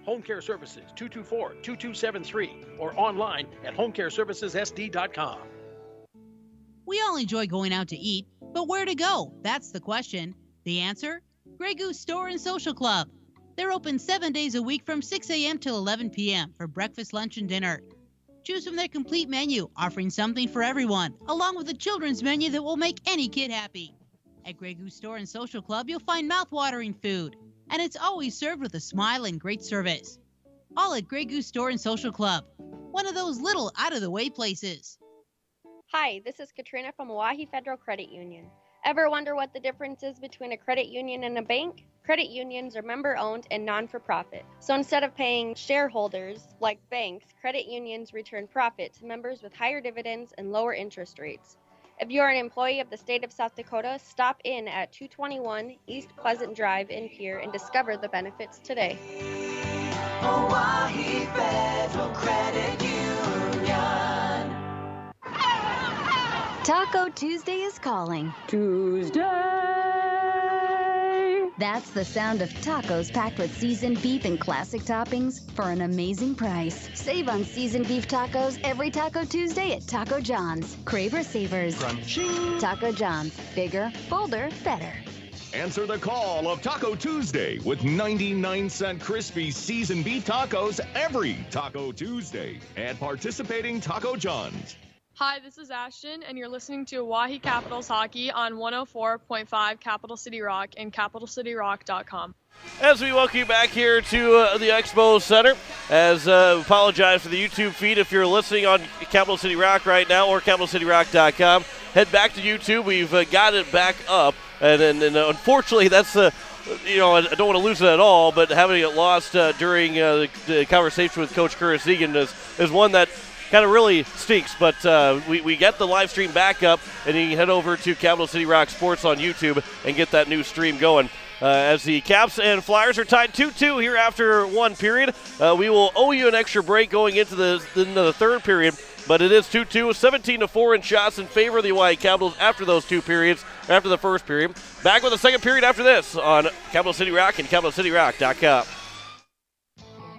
Home Care Services, 224-2273, or online at homecareservicessd.com. We all enjoy going out to eat, but where to go? That's the question. The answer? Grey Goose Store and Social Club. They're open 7 days a week from 6 a.m. till 11 p.m. for breakfast, lunch, and dinner. Choose from their complete menu, offering something for everyone, along with a children's menu that will make any kid happy. At Grey Goose Store and Social Club, you'll find mouth-watering food, and it's always served with a smile and great service. All at Grey Goose Store and Social Club, one of those little out-of-the-way places. Hi, this is Katrina from Oahe Federal Credit Union. Ever wonder what the difference is between a credit union and a bank? Credit unions are member-owned and non-for-profit. So instead of paying shareholders like banks, credit unions return profit to members with higher dividends and lower interest rates. If you are an employee of the state of South Dakota, stop in at 221 East Pleasant Drive in Pierre and discover the benefits today. Oahe Federal Credit Union. Taco Tuesday is calling. Tuesday! That's the sound of tacos packed with seasoned beef and classic toppings for an amazing price. Save on seasoned beef tacos every Taco Tuesday at Taco John's. Craver Savers. Crunching. Taco John's. Bigger, bolder, better. Answer the call of Taco Tuesday with 99-cent crispy seasoned beef tacos every Taco Tuesday at participating Taco John's. Hi, this is Ashton, and you're listening to Oahe Capitals Hockey on 104.5 Capital City Rock and CapitalCityRock.com. As we welcome you back here to the Expo Center, apologize for the YouTube feed if you're listening on Capital City Rock right now or CapitalCityRock.com. Head back to YouTube. We've got it back up, and unfortunately, that's I don't want to lose it at all, but having it lost during the conversation with Coach Curtis Egan is one that kind of really stinks, but we get the live stream back up, and you can head over to Capital City Rock Sports on YouTube and get that new stream going. As the Caps and Flyers are tied 2-2 here after one period. We will owe you an extra break going into the third period, but it is 2-2, 17-4 in shots in favor of the Oahe Capitals after those two periods, after the first period. Back with the second period after this on Capital City Rock and CapitalCityRock.com.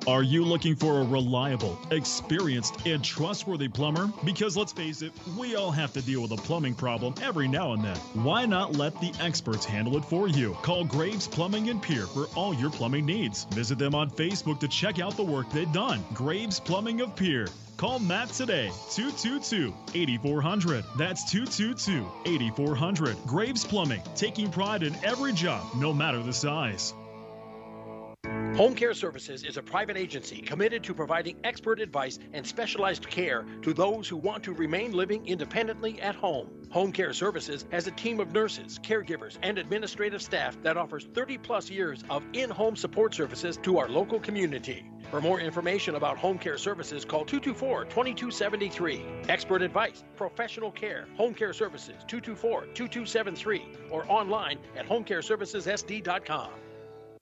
Are you looking for a reliable, experienced, and trustworthy plumber? Because let's face it, we all have to deal with a plumbing problem every now and then. Why not let the experts handle it for you? Call Graves Plumbing in Pierre for all your plumbing needs. Visit them on Facebook to check out the work they've done. Graves Plumbing of Pierre. Call Matt today, 222-8400. That's 222-8400. Graves Plumbing, taking pride in every job, no matter the size. Home Care Services is a private agency committed to providing expert advice and specialized care to those who want to remain living independently at home. Home Care Services has a team of nurses, caregivers, and administrative staff that offers 30-plus years of in-home support services to our local community. For more information about Home Care Services, call 224-2273. Expert advice, professional care, Home Care Services, 224-2273, or online at homecareservicessd.com.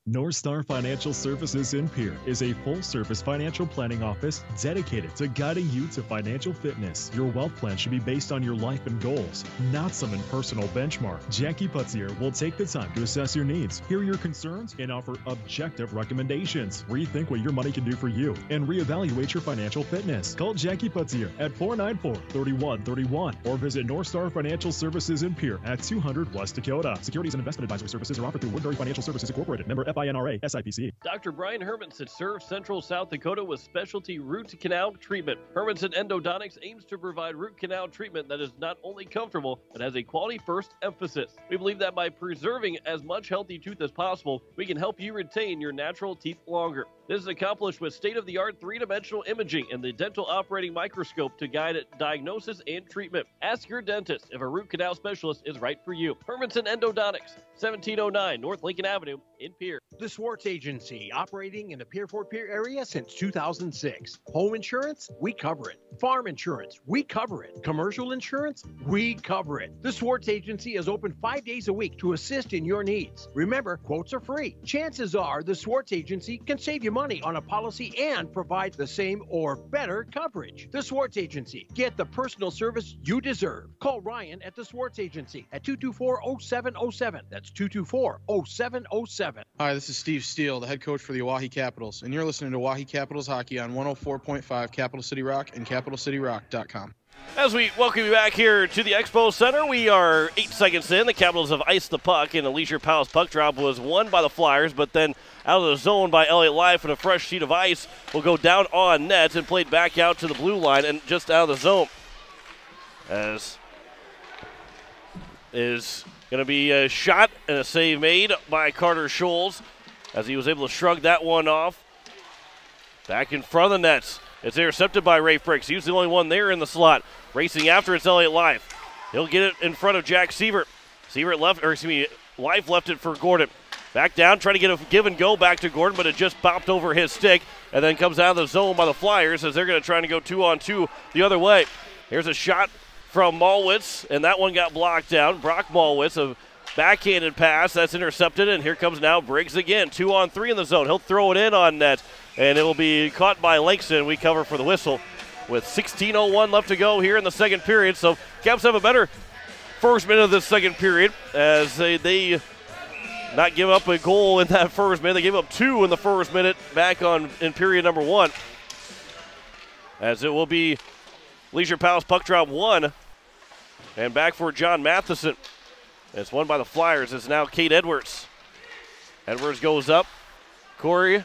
Northstar Financial Services in Pierre is a full-service financial planning office dedicated to guiding you to financial fitness. Your wealth plan should be based on your life and goals, not some impersonal benchmark. Jackie Putzier will take the time to assess your needs, hear your concerns, and offer objective recommendations. Rethink what your money can do for you and reevaluate your financial fitness. Call Jackie Putzier at 494-3131 or visit Northstar Financial Services in Pierre at 200 West Dakota. Securities and investment advisory services are offered through Woodbury Financial Services Incorporated, member FINRA, SIPC. Dr. Brian Hermanson serves Central South Dakota with specialty root canal treatment. Hermanson Endodontics aims to provide root canal treatment that is not only comfortable, but has a quality-first emphasis. We believe that by preserving as much healthy tooth as possible, we can help you retain your natural teeth longer. This is accomplished with state-of-the-art three-dimensional imaging and the dental operating microscope to guide diagnosis and treatment. Ask your dentist if a root canal specialist is right for you. Hermanson Endodontics, 1709 North Lincoln Avenue in Pierre. The Schwartz Agency, operating in the Pierre-Fort Pierre area since 2006. Home insurance, we cover it. Farm insurance, we cover it. Commercial insurance, we cover it. The Schwartz Agency is open 5 days a week to assist in your needs. Remember, quotes are free. Chances are the Schwartz Agency can save you money on a policy and provide the same or better coverage. The Schwartz Agency. Get the personal service you deserve. Call Ryan at the Schwartz Agency at 224-0707. That's 224-0707. Hi, this is is Steve Steele, the head coach for the Owyhee Capitals, and you're listening to Owyhee Capitals Hockey on 104.5 Capital City Rock and CapitalCityRock.com. As we welcome you back here to the Expo Center, we are 8 seconds in. The Capitals have iced the puck, and a Leisure Palace puck drop was won by the Flyers, but then out of the zone by Elliott Life, and a fresh sheet of ice will go down on net and played back out to the blue line and just out of the zone. As is going to be a shot and a save made by Carter Scholes as he was able to shrug that one off. Back in front of the nets. It's intercepted by Rafe Briggs. He was the only one there in the slot. Racing after it's Elliott Life. He'll get it in front of Jack Sievert. Life left it for Gordon. Back down, trying to get a give and go back to Gordon, but it just bopped over his stick and then comes out of the zone by the Flyers as they're going to try to go 2-on-2 the other way. Here's a shot from Malwitz, and that one got blocked down. Brock Malwitz, a backhanded pass that's intercepted, and here comes now Briggs again. 2-on-3 in the zone. He'll throw it in on net, and it will be caught by Langston. We cover for the whistle with 16:01 left to go here in the second period. So Caps have a better first minute of this second period as they not give up a goal in that first minute. They gave up 2 in the first minute back in period number 1. As it will be Leisure Palace puck drop 1. And back for John Matheson. It's won by the Flyers. It's now Kate Edwards. Edwards goes up. Corey,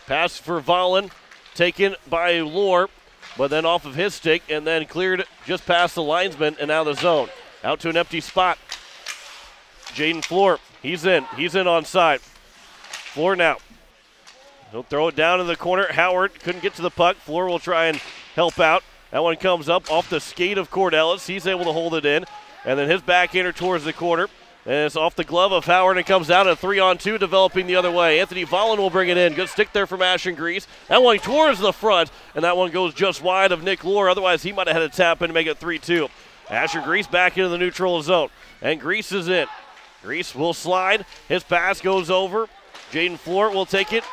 pass for Volin, taken by Lohr, but then off of his stick and then cleared just past the linesman and out of the zone. Out to an empty spot. Jaden Floor, he's in on side. Floor now. He'll throw it down in the corner. Howard couldn't get to the puck. Floor will try and help out. That one comes up off the skate of Cordelis. He's able to hold it in. And then his backhander towards the corner. And it's off the glove of Howard and comes out at 3-on-2, developing the other way. Anthony Volin will bring it in. Good stick there from Ashton Grease. That one towards the front, and that one goes just wide of Nick Lohr. Otherwise, he might have had a tap in to make it 3-2. Ashton Grease back into the neutral zone. And Grease is in. Grease will slide. His pass goes over. Jaden Flort will take it.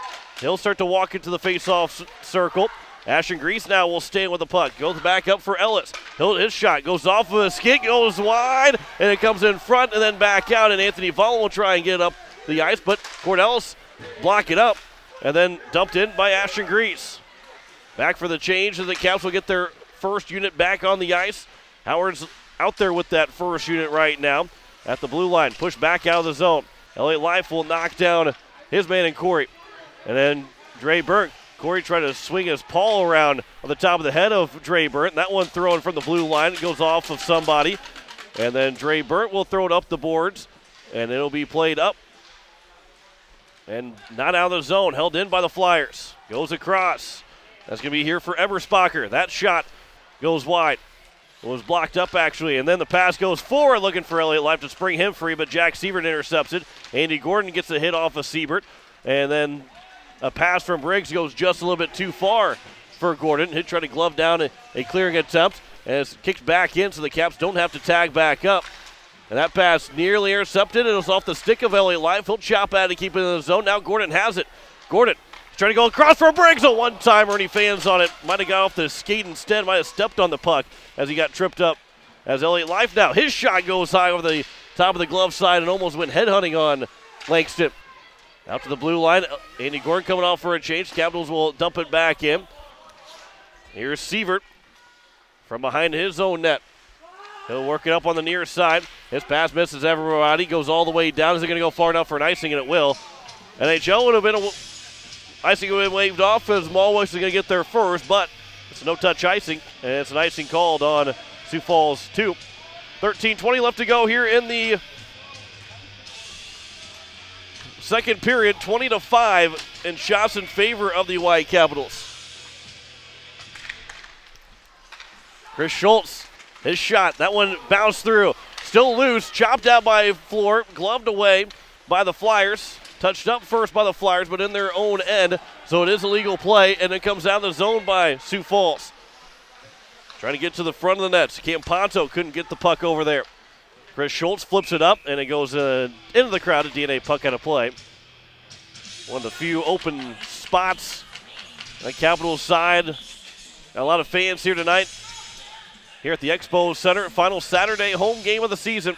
He'll start to walk into the face-off circle. Ashton Grease now will stay with the puck. Goes back up for Ellis. His shot goes off of a skid, goes wide, and it comes in front and then back out. And Anthony Volin will try and get it up the ice, but Cordelis block it up and then dumped in by Ashton Grease. Back for the change as the Caps will get their first unit back on the ice. Howard's out there with that first unit right now at the blue line. Pushed back out of the zone. Elliott Life will knock down his man in Corey. And then Dre Burke. Corey tried to swing his paw around on the top of the head of Dre Burnt. That one thrown from the blue line. It goes off of somebody. And then Dre Burnt will throw it up the boards. And it'll be played up. And not out of the zone. Held in by the Flyers. Goes across. That's going to be here for Eberspacher. That shot goes wide. It was blocked up, actually. And then the pass goes forward, looking for Elliott Life to spring him free. But Jack Siebert intercepts it. Andy Gordon gets a hit off of Siebert. And then a pass from Briggs goes just a little bit too far for Gordon. He'll try to glove down a clearing attempt. And it's kicked back in so the Caps don't have to tag back up. And that pass nearly intercepted. It was off the stick of Elliott Life. He'll chop at it to keep it in the zone. Now Gordon has it. Gordon trying to go across for Briggs. A one-timer and he fans on it. Might have got off the skate instead. Might have stepped on the puck as he got tripped up. As Elliott Life now, his shot goes high over the top of the glove side and almost went headhunting on Langston. Out to the blue line. Andy Gordon coming off for a change. Capitals will dump it back in. Here's Sievert from behind his own net. He'll work it up on the near side. His pass misses everybody. Goes all the way down. Is it going to go far enough for an icing? And it will. NHL would have been icing would have been waved off as Malwich is going to get there first, but it's a no-touch icing, and it's an icing called on Sioux Falls 2. 13:20 left to go here in the second period. 20-5 in shots in favor of the Hawaii Capitals. Chris Schultz, his shot. That one bounced through. Still loose. Chopped out by Floor. Gloved away by the Flyers. Touched up first by the Flyers, but in their own end. So it is a legal play, and it comes out of the zone by Sioux Falls. Trying to get to the front of the nets. Campanto couldn't get the puck over there. Chris Schultz flips it up, and it goes into the crowd. A DNA puck out of play. One of the few open spots on the Capitals side. A lot of fans here tonight. Here at the Expo Center, final Saturday home game of the season.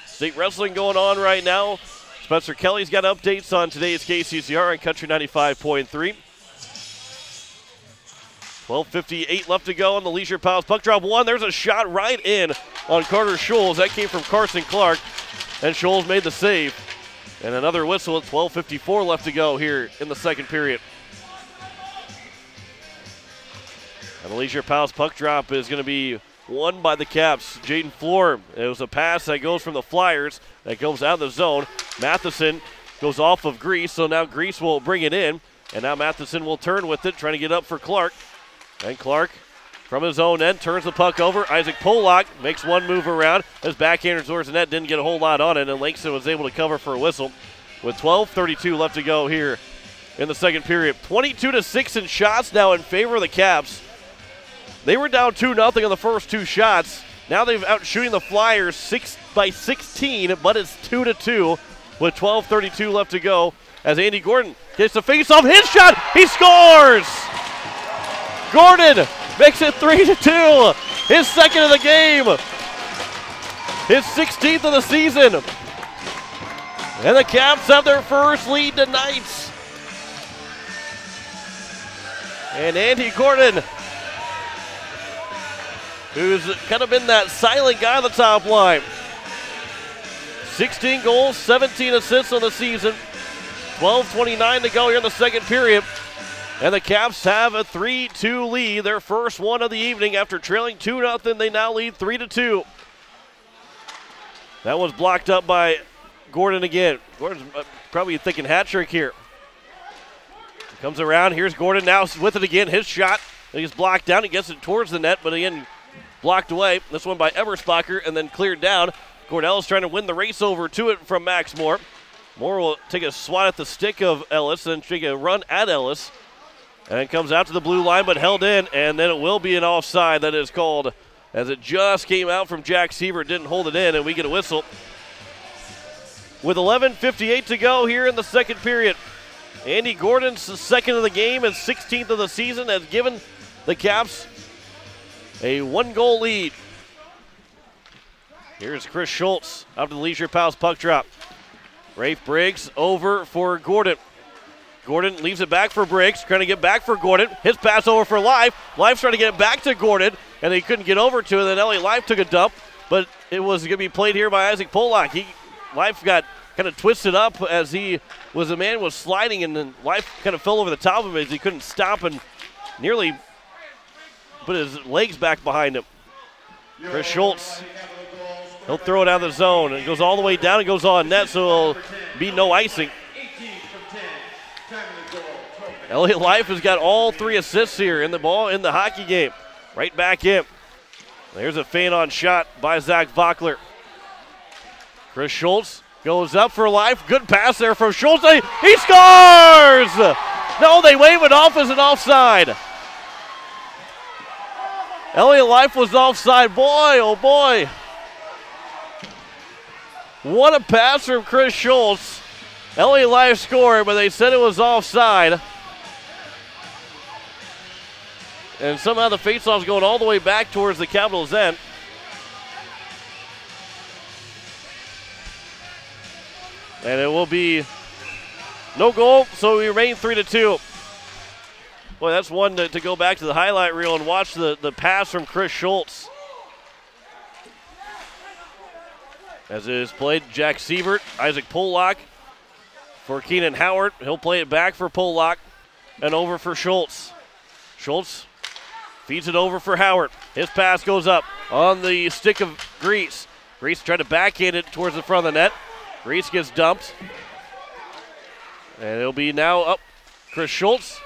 State wrestling going on right now. Spencer Kelly's got updates on today's KCCR on Country 95.3. 12:58 left to go on the Leisure Pals puck drop one. There's a shot right in on Carter Scholes. That came from Carson Clark, and Scholes made the save. And another whistle at 12:54 left to go here in the second period. And the Leisure Pals puck drop is going to be won by the Caps. Jaden Floor. It was a pass that goes from the Flyers that goes out of the zone. Matheson goes off of Grease, so now Grease will bring it in. And now Matheson will turn with it, trying to get up for Clark. And Clark, from his own end, turns the puck over. Isaac Pollock makes one move around. His backhander towards the net, didn't get a whole lot on it, and Langston was able to cover for a whistle. With 12:32 left to go here in the second period. 22-6 in shots now in favor of the Caps. They were down 2-0 on the first two shots. Now they've out shooting the Flyers 6-16, but it's 2-2 with 12:32 left to go as Andy Gordon gets the face-off. His shot, he scores! Gordon makes it 3-2, his second of the game, his 16th of the season. And the Caps have their first lead tonight. And Andy Gordon, who's kind of been that silent guy on the top line. 16 goals, 17 assists on the season. 12:29 to go here in the second period. And the Caps have a 3-2 lead, their first one of the evening. After trailing 2-0, they now lead 3-2. That was blocked up by Gordon again. Gordon's probably thinking hat trick here. Comes around, here's Gordon now with it again. His shot, he's blocked down. He gets it towards the net, but again, blocked away. This one by Eberspacher and then cleared down. Gordell is trying to win the race over to it from Max Moore. Moore will take a swat at the stick of Ellis, then take a run at Ellis. And it comes out to the blue line, but held in, and then it will be an offside that is called as it just came out from Jack Seaver. Didn't hold it in, and we get a whistle. With 11:58 to go here in the second period. Andy Gordon's second of the game and 16th of the season has given the Caps a one-goal lead. Here's Chris Schultz out to the Leisure Pals puck drop. Rafe Briggs over for Gordon. Gordon leaves it back for Briggs, trying to get back for Gordon. His pass over for Life. Life's trying to get it back to Gordon, and he couldn't get over to it. Then Elliot Life took a dump, but it was going to be played here by Isaac Pollock. Life got kind of twisted up as the man was sliding, and then Life kind of fell over the top of him as he couldn't stop and nearly put his legs back behind him. Chris Schultz, he'll throw it out of the zone. It goes all the way down and goes on net, so it'll be no icing. Elliot Life has got all three assists here in the hockey game. Right back in. There's a feint on shot by Zach Vockler. Chris Schultz goes up for Life. Good pass there from Schultz. He scores! No, they wave it off as an offside. Elliot Life was offside. Boy, oh boy. What a pass from Chris Schultz. Elliot Life scored, but they said it was offside. And somehow the faceoff's going all the way back towards the Capitals' end. And it will be no goal, so we remain 3-2. Boy, that's one to go back to the highlight reel and watch the pass from Chris Schultz. As it is played, Jack Sievert, Isaac Pollock for Keenan Howard. He'll play it back for Pollock and over for Schultz. Schultz feeds it over for Howard. His pass goes up on the stick of Grease. Grease tried to backhand it towards the front of the net. Grease gets dumped. And it'll be now up Chris Schultz.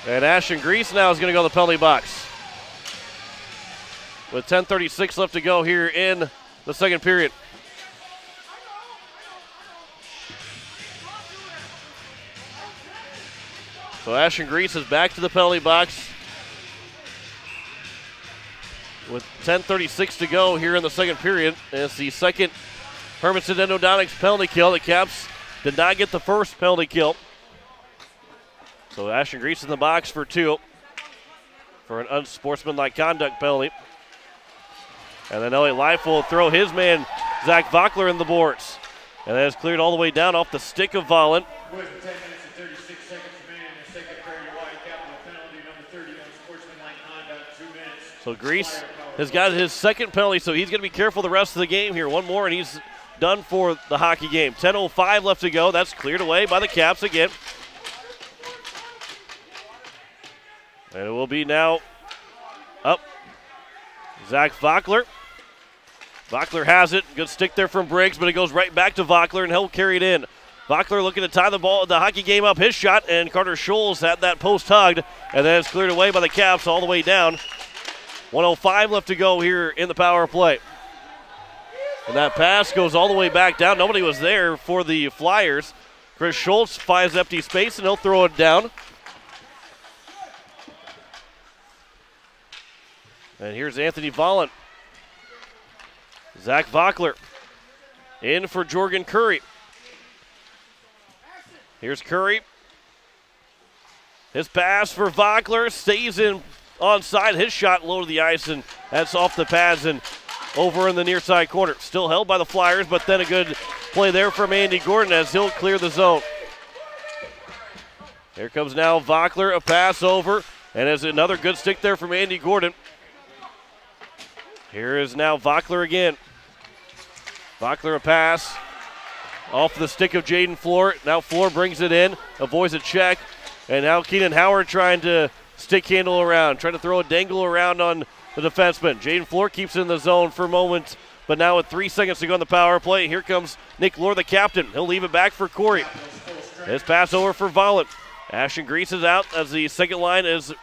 And Ashton Grease now is going to go to the penalty box. With 10:36 left to go here in the second period. So Ashton Grease is back to the penalty box. With 10:36 to go here in the second period. And it's the second Hermanson Endodontics penalty kill. The Caps did not get the first penalty kill. So Ashton Grease in the box for two for an unsportsmanlike conduct penalty. And then Elliot Life will throw his man, Zach Vockler, in the boards. And that is cleared all the way down off the stick of Volland. With 10 minutes and 36 seconds remaining in the second period, Hawaii Capital penalty number 30 on sportsmanlike conduct, 2 minutes. So Grease has got his second penalty, so he's going to be careful the rest of the game here. One more, and he's done for the hockey game. 10:05 left to go. That's cleared away by the Caps again. And it will be now up. Zach Vockler. Vockler has it. Good stick there from Briggs, but it goes right back to Vockler, and he'll carry it in. Vockler looking to tie the hockey game up. His shot, and Carter Scholes had that post hugged, and then it's cleared away by the Caps all the way down. 1:05 left to go here in the power play. And that pass goes all the way back down. Nobody was there for the Flyers. Chris Schultz finds empty space, and he'll throw it down. And here's Anthony Volland. Zach Vockler in for Jorgen Curry. Here's Curry. His pass for Vockler stays in onside. His shot low to the ice, and that's off the pads and over in the near side corner. Still held by the Flyers, but then a good play there from Andy Gordon as he'll clear the zone. Here comes now Vockler, a pass over, and there's another good stick there from Andy Gordon. Here is now Vockler again. Vockler a pass off the stick of Jaden Floor. Now Floor brings it in, avoids a check, and now Keenan Howard trying to stick handle around, trying to throw a dangle around on the defenseman. Jaden Floor keeps it in the zone for a moment, but now with 3 seconds to go on the power play, here comes Nick Lohr, the captain. He'll leave it back for Corey. His pass over for Volland. Ashton Grease is out as the second line is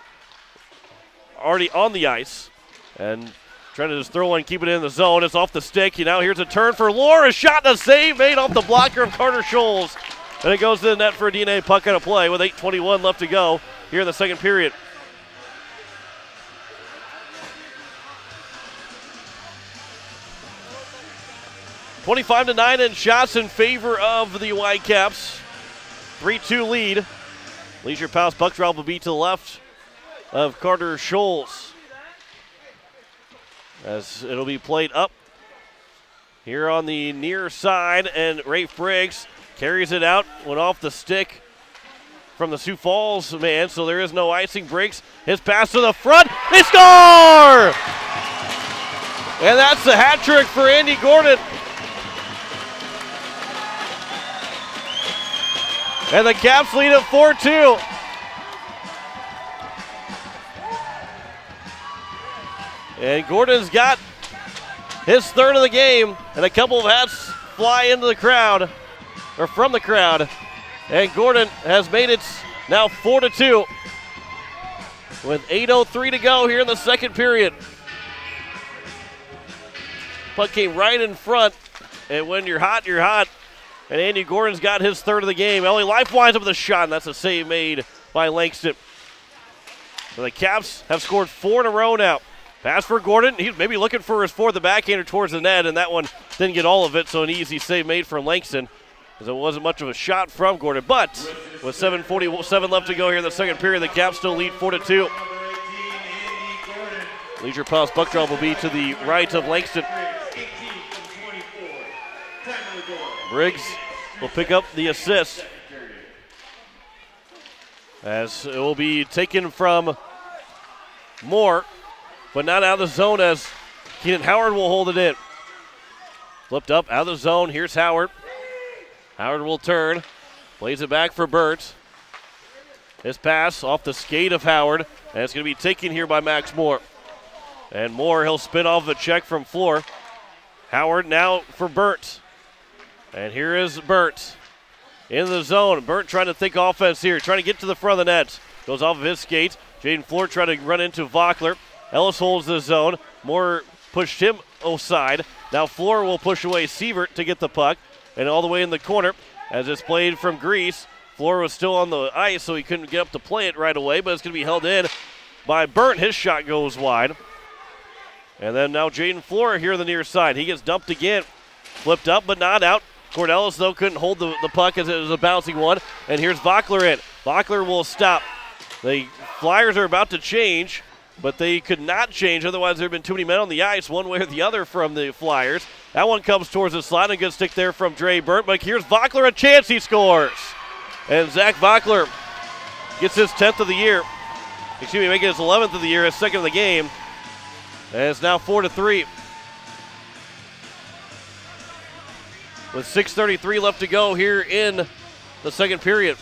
already on the ice. And trying to just throw one, keep it in the zone. It's off the stick. Now here's a turn for Lohr. A shot and a save made off the blocker of Carter Scholes. And it goes to the net for a DNA puck on a play with 8:21 left to go here in the second period. (25-9) and shots in favor of the Whitecaps. 3-2 lead. Leisure Pass puck drop will be to the left of Carter Scholes, as it'll be played up here on the near side, and Rafe Briggs carries it out, went off the stick from the Sioux Falls man, so there is no icing. Briggs, his pass to the front, they score! And that's the hat trick for Andy Gordon. And the Caps lead at 4-2. And Gordon's got his third of the game, and a couple of hats fly into the crowd, or from the crowd. And Gordon has made it now 4-2 with 8:03 to go here in the second period. Puck came right in front, and when you're hot, you're hot. And Andy Gordon's got his third of the game. Ellie Life winds up with a shot, and that's a save made by Langston. So the Caps have scored 4 in a row now. Pass for Gordon. He's maybe looking for his fourth, the backhander towards the net, and that one didn't get all of it, so an easy save made from Langston, as it wasn't much of a shot from Gordon. But with 7:47 left to go here in the second period, the Caps still lead 4-2. Leisure Pass puck drop will be to the right of Langston. Briggs will pick up the assist, as it will be taken from Moore, but not out of the zone, as Keenan Howard will hold it in. Flipped up out of the zone. Here's Howard. Howard will turn, plays it back for Burt. His pass off the skate of Howard, and it's going to be taken here by Max Moore. And Moore, he'll spin off a check from Floor. Howard now for Burt. And here is Burt in the zone. Burt trying to think offense here, trying to get to the front of the net. Goes off of his skate. Jaden Floor trying to run into Vockler. Ellis holds the zone. Moore pushed him offside. Now Floor will push away Sievert to get the puck. And all the way in the corner as it's played from Grease. Floor was still on the ice, so he couldn't get up to play it right away, but it's going to be held in by Burt. His shot goes wide. And then now Jaden Floor here on the near side. He gets dumped again. Flipped up, but not out. Cordellis, though, couldn't hold the puck as it was a bouncing one. And here's Vockler in. Vockler will stop. The Flyers are about to change, but they could not change. Otherwise, there have been too many men on the ice, one way or the other from the Flyers. That one comes towards the slide. A good stick there from Dre Burnt. But here's Vockler, a chance he scores. And Zach Vockler gets his 10th of the year. Excuse me, making his 11th of the year, his second of the game. And it's now 4-3. With 6:33 left to go here in the second period.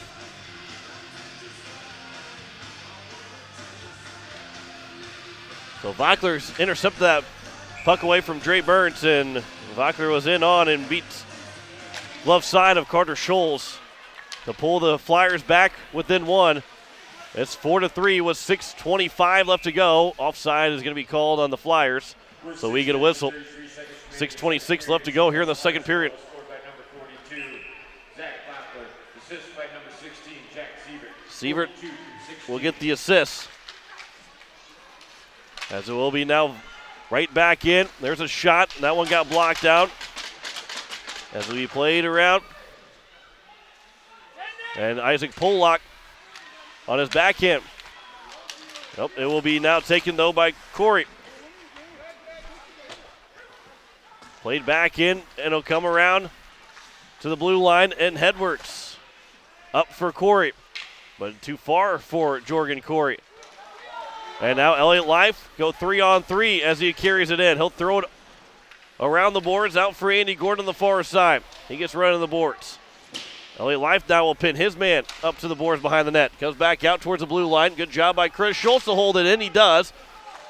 So Vockler's intercepted that puck away from Dre Burns, and Vockler was in on and beats left side of Carter Scholes to pull the Flyers back within one. It's 4-3 with 6:25 left to go. Offside is going to be called on the Flyers, so we get a whistle. 6:26 left to go here in the second period. Sievert will get the assist, as it will be now right back in. There's a shot, and that one got blocked out as we played around. And Isaac Pollock on his backhand. Nope, it will be now taken, though, by Corey. Played back in, and it'll come around to the blue line and headwards. Up for Corey, but too far for Jorgen Corey. And now Elliott Life go 3-on-3 as he carries it in. He'll throw it around the boards, out for Andy Gordon on the far side. He gets running the boards. Elliott Life now will pin his man up to the boards behind the net. Comes back out towards the blue line. Good job by Chris Schultz to hold it in. He does.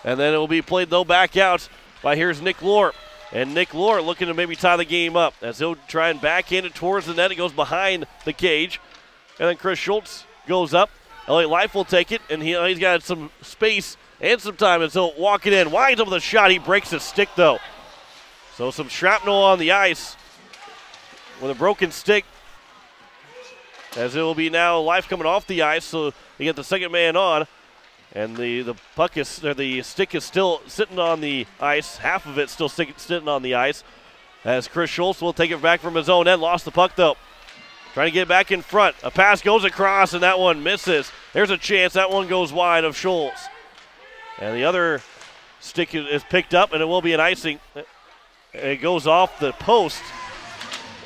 And then it will be played, though, back out by here's Nick Lohr. And Nick Lohr looking to maybe tie the game up as he'll try and backhand it towards the net. It goes behind the cage. And then Chris Schultz goes up. Elliott Life will take it, and he's got some space and some time as he'll walk it in. Winds up with a shot. He breaks his stick, though. So some shrapnel on the ice with a broken stick, as it will be now Life coming off the ice, so they get the second man on. And the puck is, or the stick is still sitting on the ice. Half of it still sitting on the ice, as Chris Schultz will take it back from his own end. Lost the puck, though. Trying to get back in front. A pass goes across, and that one misses. There's a chance. That one goes wide of Schultz. And the other stick is picked up, and it will be an icing. It goes off the post,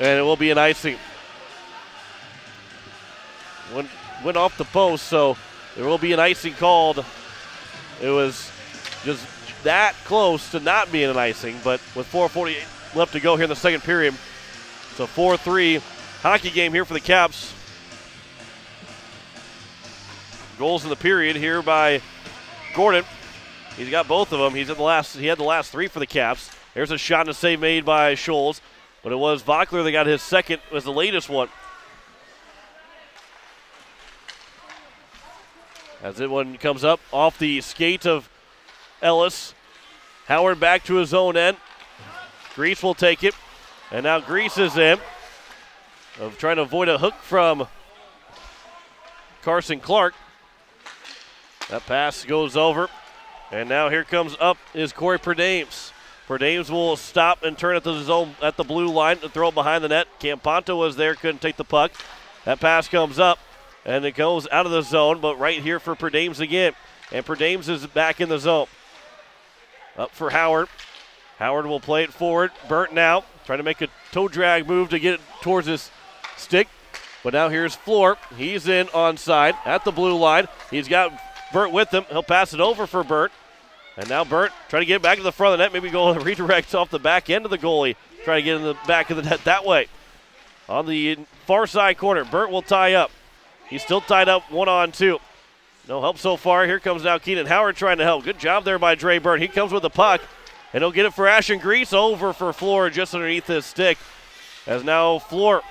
and it will be an icing. Went off the post, so there will be an icing called. It was just that close to not being an icing, but with 4:48 left to go here in the second period. So 4-3 hockey game here for the Caps. Goals in the period here by Gordon. He's got both of them. He had the last three for the Caps. There's a shot and a save made by Scholes, but it was Vockler that got his second, was the latest one. As it one comes up off the skate of Ellis. Howard back to his own end. Grease will take it, and now Grease is in. Of trying to avoid a hook from Carson Clark. That pass goes over. And now here comes up is Corey Perdames. Perdames will stop and turn at the zone at the blue line to throw it behind the net. Campanto was there, couldn't take the puck. That pass comes up, and it goes out of the zone, but right here for Perdames again. And Perdames is back in the zone. Up for Howard. Howard will play it forward. Burnt now, trying to make a toe drag move to get it towards his stick, but now here's Floor. He's in onside at the blue line. He's got Burt with him. He'll pass it over for Burt, and now Burt trying to get back to the front of the net, maybe go redirect off the back end of the goalie, trying to get in the back of the net that way. On the far side corner, Burt will tie up. He's still tied up 1-on-2. No help so far. Here comes now Keenan Howard trying to help. Good job there by Dre Burt. He comes with the puck, and he'll get it for Ashton Grease, over for Floor just underneath his stick. As now Floor,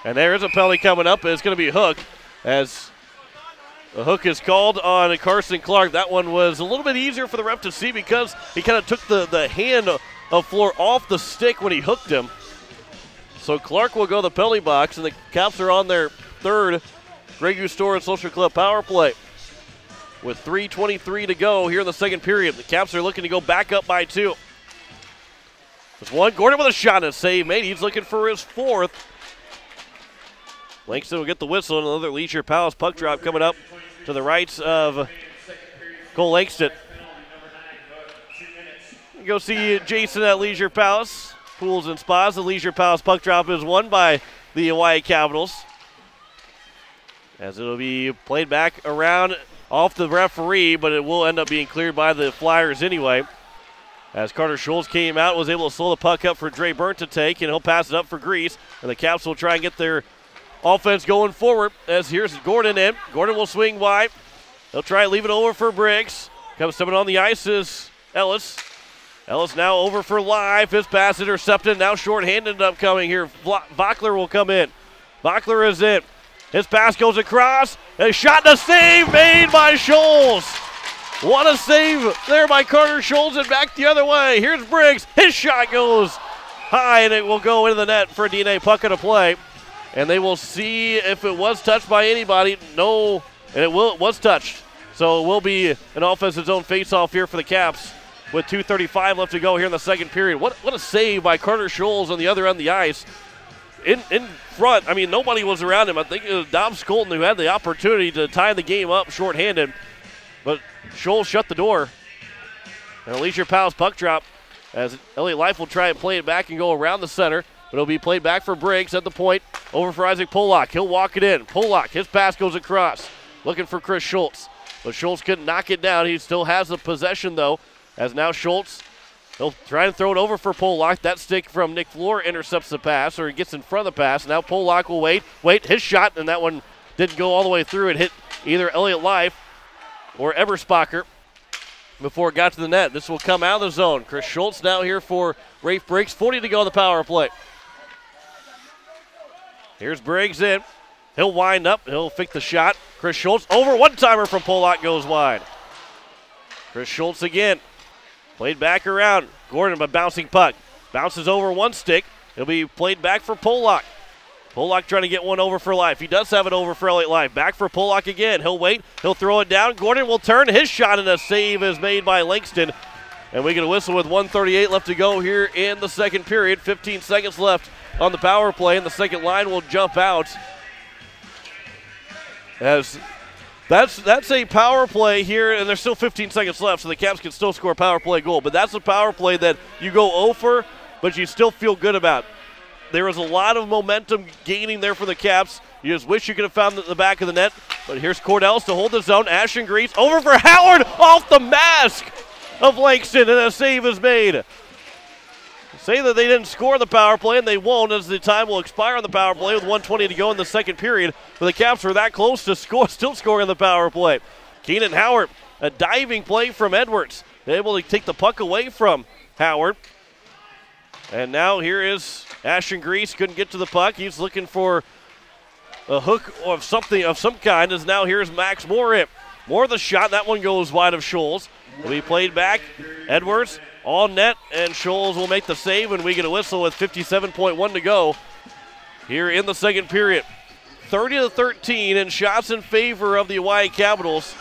and there is a penalty coming up. It's going to be a hook, as the hook is called on Carson Clark. That one was a little bit easier for the ref to see because he kind of took the hand of Floor off the stick when he hooked him. So Clark will go to the penalty box, and the Caps are on their third Grey Goose Store and Social Club power play. With 3:23 to go here in the second period, the Caps are looking to go back up by 2. There's one. Gordon with a shot and a save made. He's looking for his fourth. Langston will get the whistle, and another Leisure Palace puck drop coming up to the right of Cole Langston. Go see Jason at Leisure Palace. Pools and Spas. The Leisure Palace puck drop is won by the Hawaii Capitals, as it'll be played back around off the referee, but it will end up being cleared by the Flyers anyway. As Carter Schultz came out, was able to slow the puck up for Dre Burnt to take, and he'll pass it up for Grease. And the Caps will try and get their offense going forward. As here's Gordon in. Gordon will swing wide. He'll try and leave it over for Briggs. Comes stepping on the ice is Ellis. Ellis now over for Live. His pass intercepted. Now shorthanded upcoming here. Vockler will come in. Vockler is in. His pass goes across. A shot and a save made by Scholes. What a save there by Carter Schultz, and back the other way. Here's Briggs. His shot goes high, and it will go into the net for a DNA puck to play. And they will see if it was touched by anybody. No, and it was touched. So it will be an offensive zone faceoff here for the Caps with 2:35 left to go here in the second period. What a save by Carter Scholes on the other end of the ice. In front, I mean, nobody was around him. I think it was Dom Skolton who had the opportunity to tie the game up shorthanded. But Scholes shut the door. And a Leisure Palace puck drop as Elliott Life will try and play it back and go around the center. But it'll be played back for Briggs at the point. Over for Isaac Pollock. He'll walk it in. Pollock, his pass goes across. Looking for Chris Schultz. But Schultz couldn't knock it down. He still has the possession, though. As now Schultz, he'll try and throw it over for Pollock. That stick from Nick Floor intercepts the pass, or he gets in front of the pass. Now Pollock will wait, his shot, and that one didn't go all the way through. It hit either Elliott Life or Eberspacher before it got to the net. This will come out of the zone. Chris Schultz now here for Rafe Briggs. 40 to go on the power play. Here's Briggs in. He'll wind up. He'll fake the shot. Chris Schultz over. One-timer from Pollock goes wide. Chris Schultz again. Played back around. Gordon, a bouncing puck. Bounces over one stick. It'll be played back for Pollock. Pollock trying to get one over for Life. He does have it over for Elliott Life. Back for Pollock again. He'll wait. He'll throw it down. Gordon will turn. His shot and a save is made by Langston. And we get a whistle with 1:38 left to go here in the second period. 15 seconds left on the power play, and the second line will jump out. As that's a power play here, and there's still 15 seconds left, so the Caps can still score a power play goal. But that's a power play that you go over, but you still feel good about. There was a lot of momentum gaining there for the Caps. You just wish you could have found the back of the net. But here's Cordells to hold the zone. Ashton Grease over for Howard off the mask of Langston, and a save is made. Say that they didn't score the power play, and they won't, as the time will expire on the power play with 1:20 to go in the second period. But the Caps were that close to still scoring the power play. Keenan Howard, a diving play from Edwards. They're able to take the puck away from Howard. And now here is Ashton Grease. Couldn't get to the puck. He's looking for a hook of something of some kind. As now here's Max Moore in. Moore the shot. That one goes wide of Scholes. Will be played back. Edwards on net, and Scholes will make the save, and we get a whistle with 57.1 to go here in the second period. 30-13 in shots in favor of the Hawaii Capitals.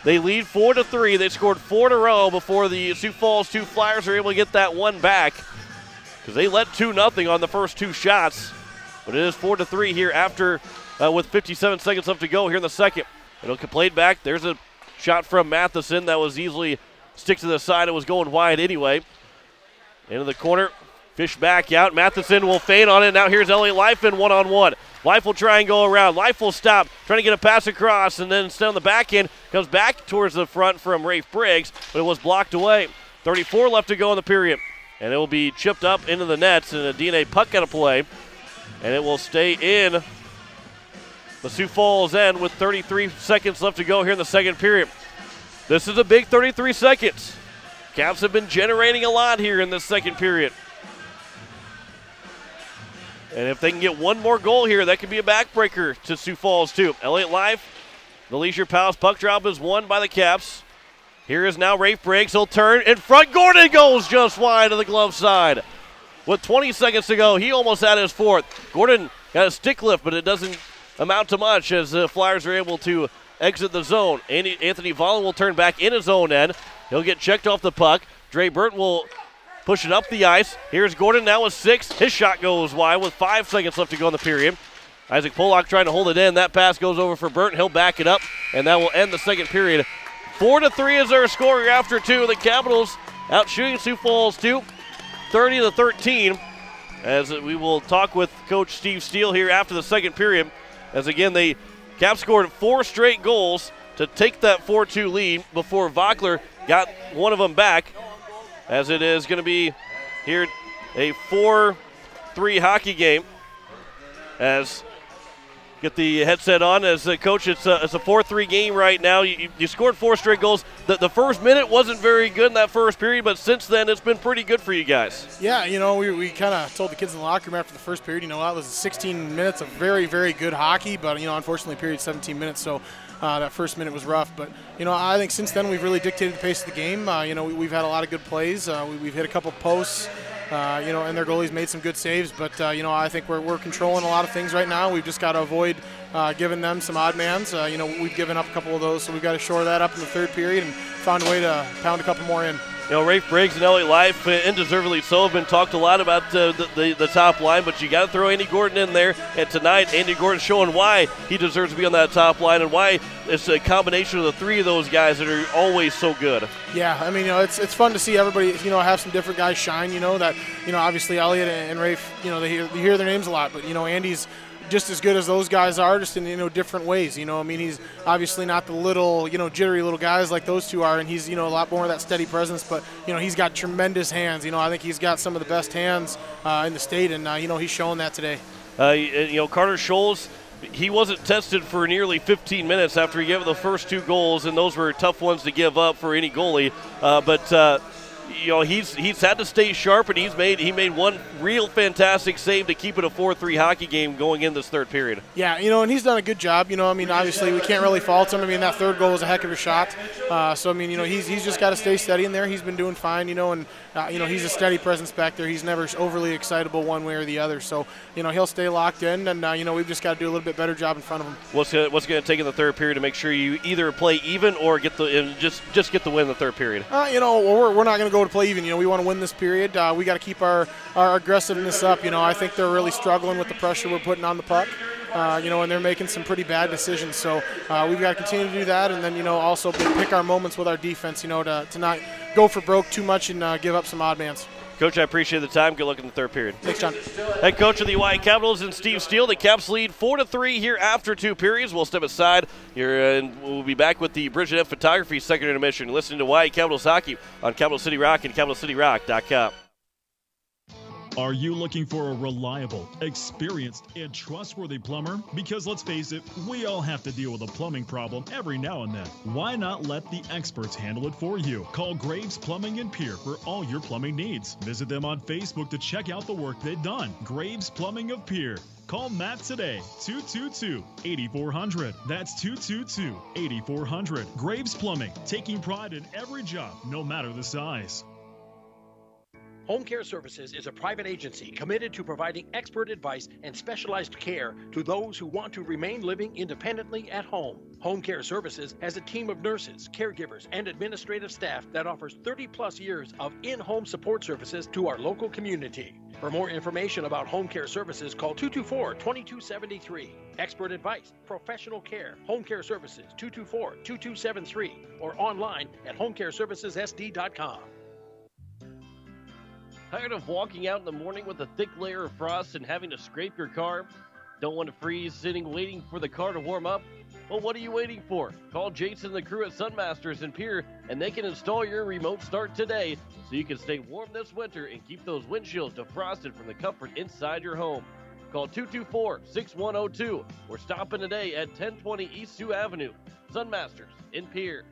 They lead 4-3. They scored 4 in a row before the Sioux Falls 2 Flyers are able to get that one back, because they led 2-0 on the first two shots. But it is 4-3 here after with 57 seconds left to go here in the second. It'll get played back. There's a shot from Matheson that was easily stick to the side. It was going wide anyway. Into the corner. Fish back out. Matheson will feint on it. Now here's Elliott Life in one-on-one. Life will try and go around. Life will stop, trying to get a pass across, and then instead on the back end, comes back towards the front from Rafe Briggs, but it was blocked away. 34 left to go in the period, and it will be chipped up into the nets, and a DNA puck out of play, and it will stay in the Sioux Falls end with 33 seconds left to go here in the second period. This is a big 33 seconds. Caps have been generating a lot here in this second period. And if they can get one more goal here, that could be a backbreaker to Sioux Falls too. Elliott Life, the Leisure Palace puck drop is won by the Caps. Here is now Rafe Briggs. He'll turn in front. Gordon goes just wide of the glove side. With 20 seconds to go, he almost had his fourth. Gordon got a stick lift, but it doesn't amount to much as the Flyers are able to exit the zone. Anthony Vollen will turn back in his own end. He'll get checked off the puck. Dre Burton will push it up the ice. Here's Gordon now with 6. His shot goes wide with 5 seconds left to go in the period. Isaac Pollock trying to hold it in. That pass goes over for Burton. He'll back it up, and that will end the second period. 4-3 is their score after 2. The Capitals out shooting Sioux Falls 2, 30-13. As we will talk with Coach Steve Steele here after the second period. As again, they Cap scored 4 straight goals to take that 4-2 lead before Vockler got one of them back. As it is going to be here a 4-3 hockey game. As get the headset on as a coach. It's a 4-3 game right now. You scored 4 straight goals. The first minute wasn't very good in that first period, but since then it's been pretty good for you guys. Yeah, we kind of told the kids in the locker room after the first period, that was 16 minutes of very, very good hockey, but, unfortunately period 17 minutes, so that first minute was rough. But, I think since then we've really dictated the pace of the game. We've had a lot of good plays. We've hit a couple posts. And their goalies made some good saves, but I think we're controlling a lot of things right now. We've just got to avoid giving them some odd mans. We've given up a couple of those, so we've got to shore that up in the third period and find a way to pound a couple more in. Rafe Briggs and Elliott Life, undeservedly so, have been talked a lot about the top line, but you got to throw Andy Gordon in there. And tonight, Andy Gordon showing why he deserves to be on that top line and why it's a combination of the 3 of those guys that are always so good. Yeah, it's fun to see everybody, have some different guys shine. Obviously Elliott and Rafe, you hear their names a lot, but Andy's just as good as those guys are, just in different ways. He's obviously not the little jittery little guys like those two are, and he's a lot more of that steady presence. But he's got tremendous hands. I think he's got some of the best hands in the state, and he's showing that today. Carter Scholes, he wasn't tested for nearly 15 minutes after he gave up the first 2 goals, and those were tough ones to give up for any goalie. But he's had to stay sharp, and he made one real fantastic save to keep it a 4-3 hockey game going in this third period. Yeah, and he's done a good job. Obviously we can't really fault him. That third goal was a heck of a shot. He's just got to stay steady in there. He's been doing fine, and he's a steady presence back there. He's never overly excitable one way or the other. So, he'll stay locked in, and we've just got to do a little bit better job in front of him. What's going to take in the third period to make sure you either play even or get just get the win in the third period? We're not going to go to play even. We want to win this period. We got to keep our aggressiveness up. I think they're really struggling with the pressure we're putting on the puck. And they're making some pretty bad decisions. So we've got to continue to do that, and then also pick our moments with our defense. To not go for broke too much and give up some odd mans. Coach, I appreciate the time. Good luck in the third period. Thanks, John. Head coach of the Hawaii Capitals and Steve Steele. The Caps lead 4-3 here after 2 periods. We'll step aside here, and we'll be back with the Bridget F Photography second intermission. Listening to Hawaii Capitals hockey on Capital City Rock and CapitalCityRock.com. Are you looking for a reliable, experienced, and trustworthy plumber? Because let's face it, we all have to deal with a plumbing problem every now and then. Why not let the experts handle it for you? Call Graves Plumbing and Pier for all your plumbing needs. Visit them on Facebook to check out the work they've done. Graves Plumbing of Pier. Call Matt today, 222-8400. That's 222-8400. Graves Plumbing, taking pride in every job, no matter the size. Home Care Services is a private agency committed to providing expert advice and specialized care to those who want to remain living independently at home. Home Care Services has a team of nurses, caregivers, and administrative staff that offers 30-plus years of in-home support services to our local community. For more information about Home Care Services, call 224-2273. Expert advice, professional care, Home Care Services, 224-2273, or online at homecareservicessd.com. Tired of walking out in the morning with a thick layer of frost and having to scrape your car? Don't want to freeze sitting waiting for the car to warm up? Well, what are you waiting for? Call Jason and the crew at Sunmasters in Pier, and they can install your remote start today so you can stay warm this winter and keep those windshields defrosted from the comfort inside your home. Call 224-6102 or stop in today at 1020 East Sioux Avenue. Sunmasters in Pier.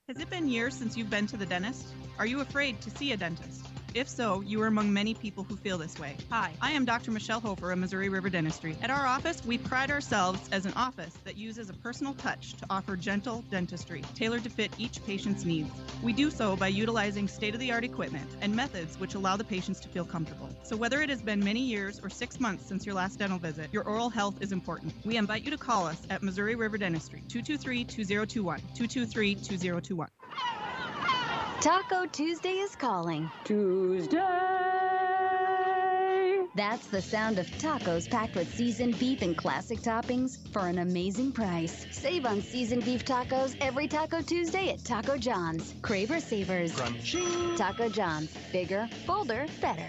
Has it been years since you've been to the dentist? Are you afraid to see a dentist? If so, you are among many people who feel this way. Hi, I am Dr. Michelle Hofer of Missouri River Dentistry. At our office, we pride ourselves as an office that uses a personal touch to offer gentle dentistry, tailored to fit each patient's needs. We do so by utilizing state-of-the-art equipment and methods which allow the patients to feel comfortable. So whether it has been many years or 6 months since your last dental visit, your oral health is important. We invite you to call us at Missouri River Dentistry, 223-2021, 223-2021. Taco Tuesday is calling. Tuesday. That's the sound of tacos packed with seasoned beef and classic toppings for an amazing price. Save on seasoned beef tacos every Taco Tuesday at Taco John's. Craver Savers. Crunching. Taco John's. Bigger, bolder, better.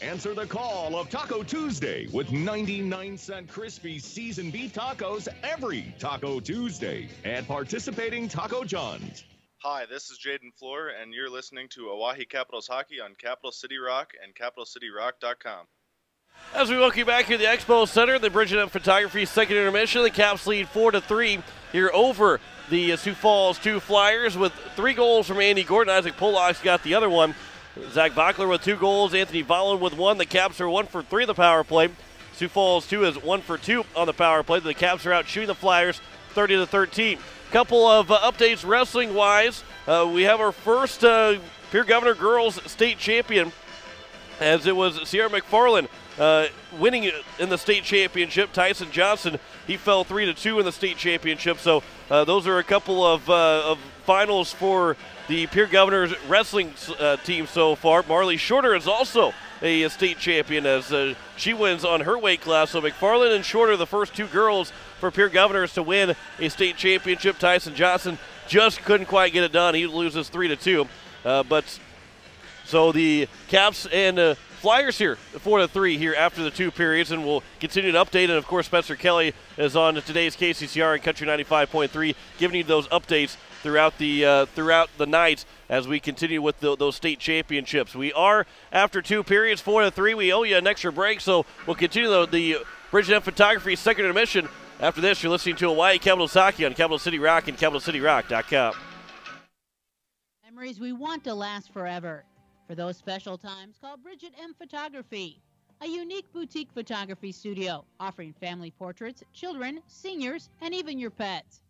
Answer the call of Taco Tuesday with 99-cent crispy seasoned beef tacos every Taco Tuesday at participating Taco John's. Hi, this is Jaden Floor, and you're listening to Oahe Capitals Hockey on Capital City Rock and CapitalCityRock.com. As we welcome you back here at the Expo Center, the Bridget M Photography second intermission. The Caps lead 4-3 here over the Sioux Falls 2 Flyers with 3 goals from Andy Gordon. Isaac Pollock's got the other one. Zach Bachler with 2 goals. Anthony Volland with 1. The Caps are 1 for 3 on the power play. Sioux Falls 2 is 1 for 2 on the power play. The Caps are out shooting the Flyers 30-13. Couple of updates wrestling-wise. We have our first Pierre Governor Girls State Champion, as it was Sierra McFarland winning in the state championship. Tyson Johnson, he fell 3-2 in the state championship. So those are a couple of finals for the Pierre Governor's wrestling team so far. Marley Shorter is also a state champion as she wins on her weight class. So McFarland and Shorter, the first 2 girls for Pierre Governors to win a state championship. Tyson Johnson just couldn't quite get it done. He loses 3-2. But so the Caps and Flyers here, 4-3 here after the 2 periods, and we'll continue to update. And of course, Spencer Kelly is on today's KCCR and Country 95.3, giving you those updates throughout the night as we continue with those state championships. We are after 2 periods, 4-3. We owe you an extra break, so we'll continue the Bridget M Photography second intermission. After this, you're listening to Hawaii Capitals Hockey on Capital City Rock and CapitalCityRock.com. Memories we want to last forever. For those special times, call Bridget M Photography, a unique boutique photography studio offering family portraits, children, seniors, and even your pets.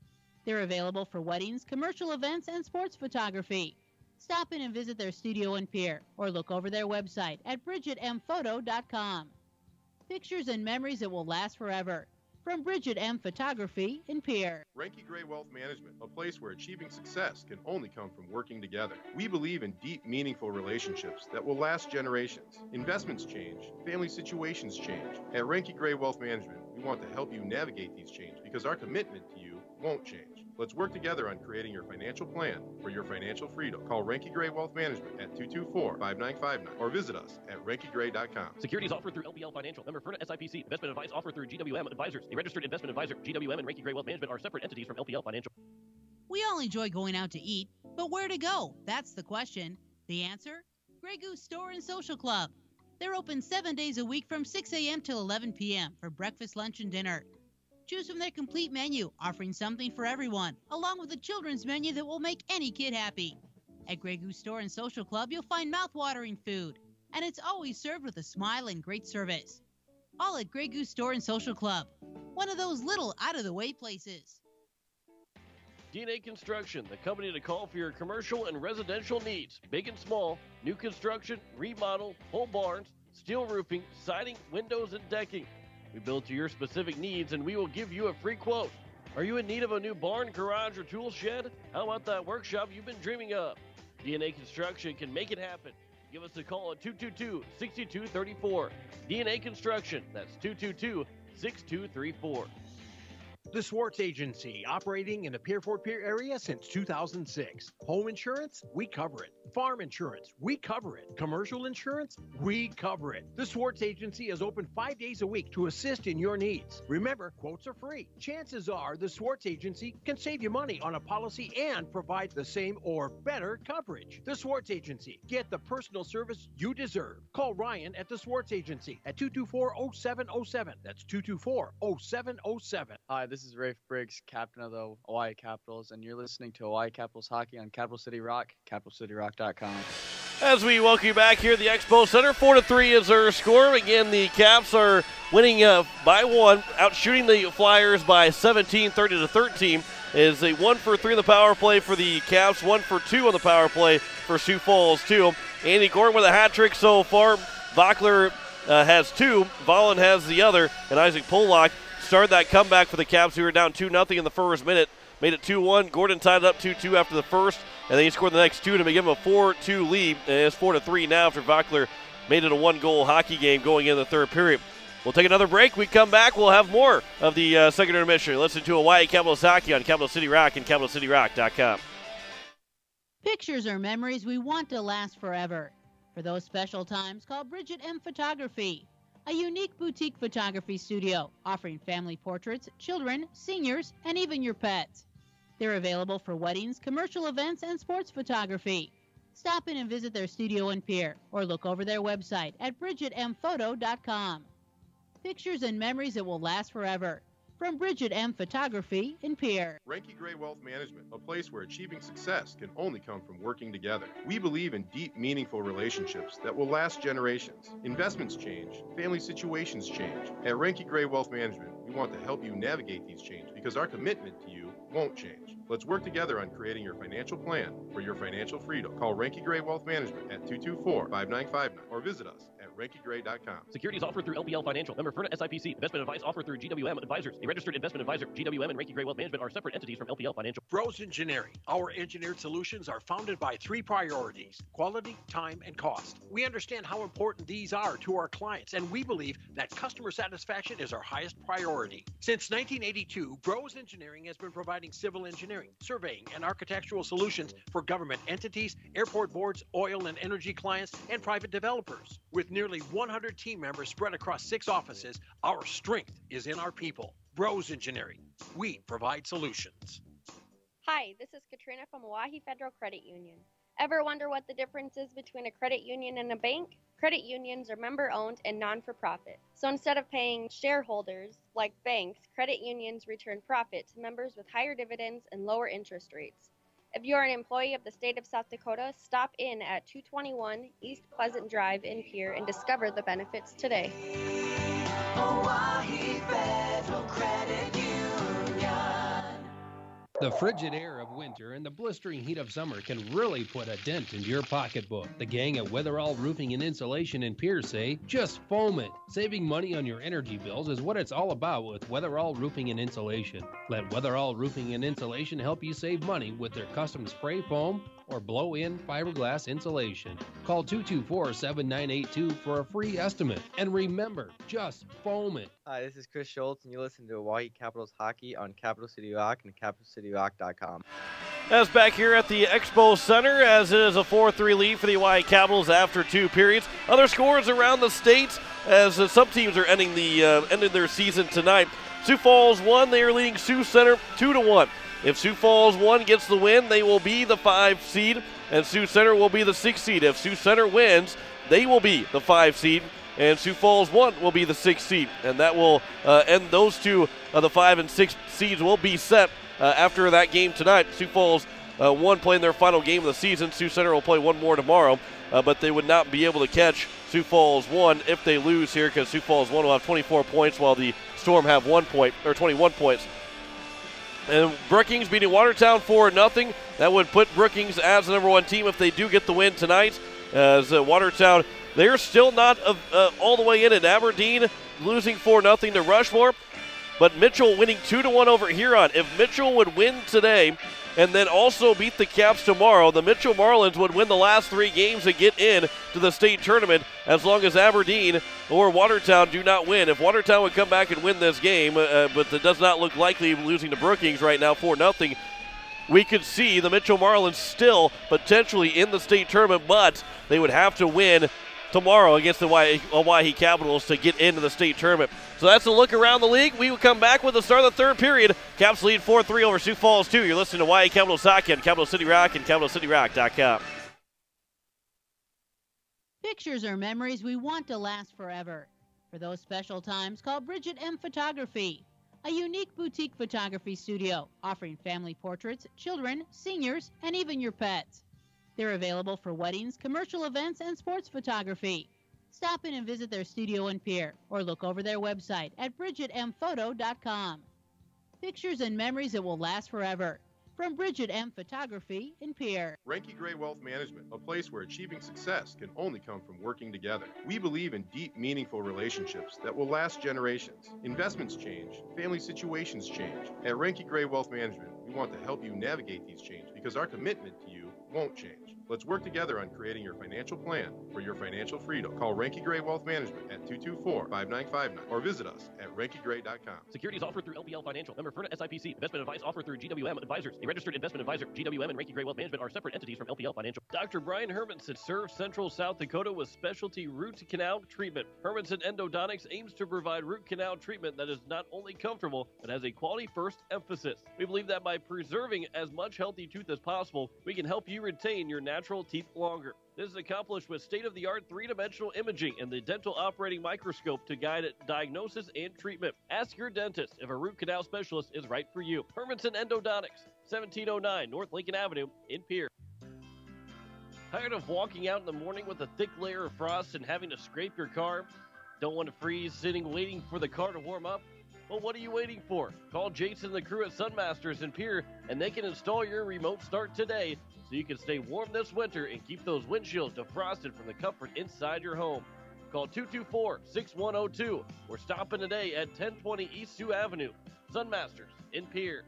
They're available for weddings, commercial events, and sports photography. Stop in and visit their studio in Pierre or look over their website at BridgetMPhoto.com. Pictures and memories that will last forever. From Bridget M Photography in Pierre. Renke Gray Wealth Management, a place where achieving success can only come from working together. We believe in deep, meaningful relationships that will last generations. Investments change, family situations change. At Renke Gray Wealth Management, we want to help you navigate these changes because our commitment to you won't change. Let's work together on creating your financial plan for your financial freedom. Call Renke Gray Wealth Management at 224-5959 or visit us at renkegray.com. Securities offered through LPL Financial. Member FIRNA SIPC. Investment advice offered through GWM Advisors. A registered investment advisor. GWM and Renke Gray Wealth Management are separate entities from LPL Financial. We all enjoy going out to eat, but where to go? That's the question. The answer? Grey Goose Store and Social Club. They're open 7 days a week from 6 a.m. till 11 p.m. for breakfast, lunch, and dinner. Choose from their complete menu, offering something for everyone, along with a children's menu that will make any kid happy. At Grey Goose Store and Social Club, you'll find mouth-watering food, and it's always served with a smile and great service. All at Grey Goose Store and Social Club, one of those little out-of-the-way places. DNA Construction, the company to call for your commercial and residential needs, big and small, new construction, remodel, whole barns, steel roofing, siding, windows, and decking. We build to your specific needs, and we will give you a free quote. Are you in need of a new barn, garage, or tool shed? How about that workshop you've been dreaming of? DNA Construction can make it happen. Give us a call at 222-6234. DNA Construction, that's 222-6234. The Schwartz Agency, operating in the Pier 4 Pier area since 2006. Home insurance, we cover it. Farm insurance, we cover it. Commercial insurance, we cover it. The Schwartz Agency is open 5 days a week to assist in your needs. Remember, quotes are free. Chances are the Schwartz Agency can save you money on a policy and provide the same or better coverage. The Schwartz Agency, get the personal service you deserve. Call Ryan at the Schwartz Agency at 224-0707. That's 224-0707. Hi, this is Rafe Briggs, captain of the Hawaii Capitals, and you're listening to Hawaii Capitals Hockey on Capital City Rock, CapitalCityRock.com. As we welcome you back here at the Expo Center, 4-3 is our score. Again, the Caps are winning by 1, out shooting the Flyers by 17, 30-13. Is a 1 for 3 on the power play for the Caps, 1 for 2 on the power play for Sioux Falls 2. Andy Gordon with a hat trick so far. Bachler has 2, Volland has the other, and Isaac Pollock started that comeback for the Caps, who were down 2-0 in the first minute. Made it 2-1. Gordon tied it up 2-2 after the first, and then he scored the next 2 to give him a 4-2 lead. And it's 4-3 now after Bachler made it a one-goal hockey game going in the third period. We'll take another break. We come back, we'll have more of the second intermission. Listen to Hawaii Capitals Hockey on Capital City Rock and CapitalCityRock.com. Pictures are memories we want to last forever. For those special times, call Bridget M Photography, a unique boutique photography studio offering family portraits, children, seniors, and even your pets. They're available for weddings, commercial events, and sports photography. Stop in and visit their studio in Pierre or look over their website at BridgetMPhoto.com. Pictures and memories that will last forever. From Bridget M Photography in Pierre. Renke Gray Wealth Management, a place where achieving success can only come from working together. We believe in deep, meaningful relationships that will last generations. Investments change, family situations change. At Renke Gray Wealth Management, we want to help you navigate these changes because our commitment to you won't change. Let's work together on creating your financial plan for your financial freedom. Call Renke Gray Wealth Management at 224-5959 or visit us at RenkeGray.com. Securities offered through LPL Financial. Member FIRNA SIPC. Investment advice offered through GWM Advisors. A registered investment advisor. GWM and Renke Gray Wealth Management are separate entities from LPL Financial. Bros Engineering. Our engineered solutions are founded by three priorities: quality, time, and cost. We understand how important these are to our clients, and we believe that customer satisfaction is our highest priority. Since 1982, Bros Engineering has been providing civil engineering, surveying, and architectural solutions for government entities, airport boards, oil and energy clients, and private developers. With nearly 100 team members spread across 6 offices, our strength is in our people. Bros Engineering. We provide solutions. Hi, this is Katrina from Oahe Federal Credit Union. Ever wonder what the difference is between a credit union and a bank? Credit unions are member-owned and non-for-profit. So instead of paying shareholders like banks, credit unions return profit to members with higher dividends and lower interest rates. If you are an employee of the state of South Dakota, stop in at 221 East Pleasant Drive in Pierre and discover the benefits today. Oahe Federal Credit Union. The frigid air of winter and the blistering heat of summer can really put a dent into your pocketbook. The gang at Weatherall Roofing and Insulation in Pierre say, just foam it. Saving money on your energy bills is what it's all about with Weatherall Roofing and Insulation. Let Weatherall Roofing and Insulation help you save money with their custom spray foam or blow-in fiberglass insulation. Call 224-7982 for a free estimate. And remember, just foam it. Hi, this is Chris Schultz, and you listen to Hawaii Capitals Hockey on Capital City Rock and CapitalCityRock.com. As back here at the Expo Center, as it is a 4-3 lead for the Hawaii Capitals after 2 periods. Other scores around the state as some teams are ending their season tonight. Sioux Falls 1, they are leading Sioux Center 2-1. If Sioux Falls 1 gets the win, they will be the 5 seed, and Sioux Center will be the 6 seed. If Sioux Center wins, they will be the 5 seed, and Sioux Falls 1 will be the 6 seed. And that will end those two of the 5 and 6 seeds will be set after that game tonight. Sioux Falls 1 playing their final game of the season. Sioux Center will play one more tomorrow, but they would not be able to catch Sioux Falls 1 if they lose here, because Sioux Falls 1 will have 24 points while the Storm have 21 points. And Brookings beating Watertown 4-0. That would put Brookings as the number 1 team if they do get the win tonight. As Watertown, they're still not all the way in it. Aberdeen losing 4-0 to Rushmore, but Mitchell winning 2-1 over Huron. If Mitchell would win today and then also beat the Caps tomorrow, the Mitchell Marlins would win the last 3 games and get in to the state tournament, as long as Aberdeen or Watertown do not win. If Watertown would come back and win this game, but it does not look likely, losing to Brookings right now 4-0, we could see the Mitchell Marlins still potentially in the state tournament, but they would have to win tomorrow against the Oahe Capitals to get into the state tournament. So that's a look around the league. We will come back with the start of the third period. Caps lead 4-3 over Sioux Falls 2. You're listening to Hawaii Capitals Hockey on Capital City Rock and CapitalCityRock.com. Pictures are memories we want to last forever. For those special times, call Bridget M Photography, a unique boutique photography studio offering family portraits, children, seniors, and even your pets. They're available for weddings, commercial events, and sports photography. Stop in and visit their studio in Pierre or look over their website at BridgetMPhoto.com. Pictures and memories that will last forever. From Bridget M Photography in Pierre. Renke Gray Wealth Management, a place where achieving success can only come from working together. We believe in deep, meaningful relationships that will last generations. Investments change, family situations change. At Renke Gray Wealth Management, we want to help you navigate these changes because our commitment to you won't change. Let's work together on creating your financial plan for your financial freedom. Call Ranky Gray Wealth Management at 224-5959 or visit us at rankygray.com. Securities offered through LPL Financial. Member FIRNA SIPC. Investment advice offered through GWM Advisors. A registered investment advisor. GWM and Ranky Gray Wealth Management are separate entities from LPL Financial. Dr. Brian Hermanson serves Central South Dakota with specialty root canal treatment. Hermanson Endodontics aims to provide root canal treatment that is not only comfortable, but has a quality-first emphasis. We believe that by preserving as much healthy tooth as possible, we can help you retain your natural teeth longer. This is accomplished with state-of-the-art three-dimensional imaging and the dental operating microscope to guide diagnosis and treatment. Ask your dentist if a root canal specialist is right for you. Hermanson Endodontics, 1709 North Lincoln Avenue in Pierre. Tired of walking out in the morning with a thick layer of frost and having to scrape your car? Don't want to freeze sitting waiting for the car to warm up? Well, what are you waiting for? Call Jason and the crew at Sunmasters in Pierre, and they can install your remote start today so you can stay warm this winter and keep those windshields defrosted from the comfort inside your home. Call 224-6102 or stop in today at 1020 East Sioux Avenue. Sunmasters in Pierre.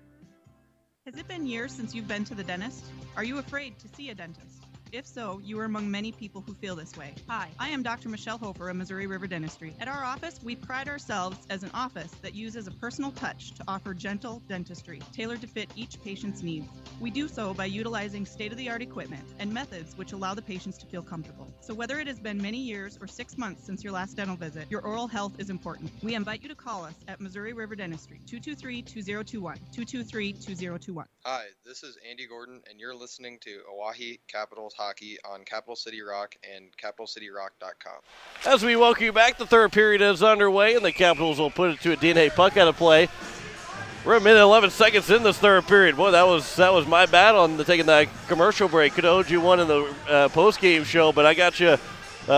Has it been years since you've been to the dentist? Are you afraid to see a dentist? If so, you are among many people who feel this way. Hi, I am Dr. Michelle Hofer of Missouri River Dentistry. At our office, we pride ourselves as an office that uses a personal touch to offer gentle dentistry, tailored to fit each patient's needs. We do so by utilizing state-of-the-art equipment and methods which allow the patients to feel comfortable. So whether it has been many years or 6 months since your last dental visit, your oral health is important. We invite you to call us at Missouri River Dentistry, 223-2021, 223-2021. Hi, this is Andy Gordon, and you're listening to Oahe Capitals Hockey on Capital City Rock and CapitalCityRock.com. As we welcome you back, the third period is underway, and the Capitals will put it to a DNA puck out of play. We're a minute 11 seconds in this third period. Boy, that was my bad on taking that commercial break. Could have owed you one in the post-game show, but I got you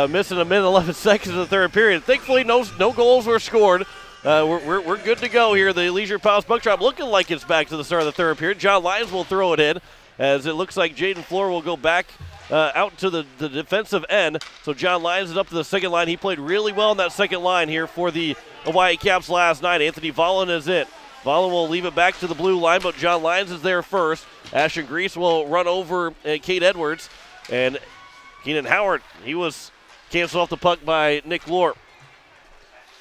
missing a minute 11 seconds in the third period. Thankfully, no goals were scored. We're good to go here. The Leisure Palace Buck Drop looking like it's back to the start of the third period. John Lyons will throw it in, as it looks like Jaden Floor will go back out to the defensive end. So John Lyons is up to the second line. He played really well in that second line here for the Hawaii Caps last night. Anthony Vollen is in. Vollen will leave it back to the blue line, but John Lyons is there first. Ashton Grease will run over Kate Edwards. And Keenan Howard, he was canceled off the puck by Nick Lorp.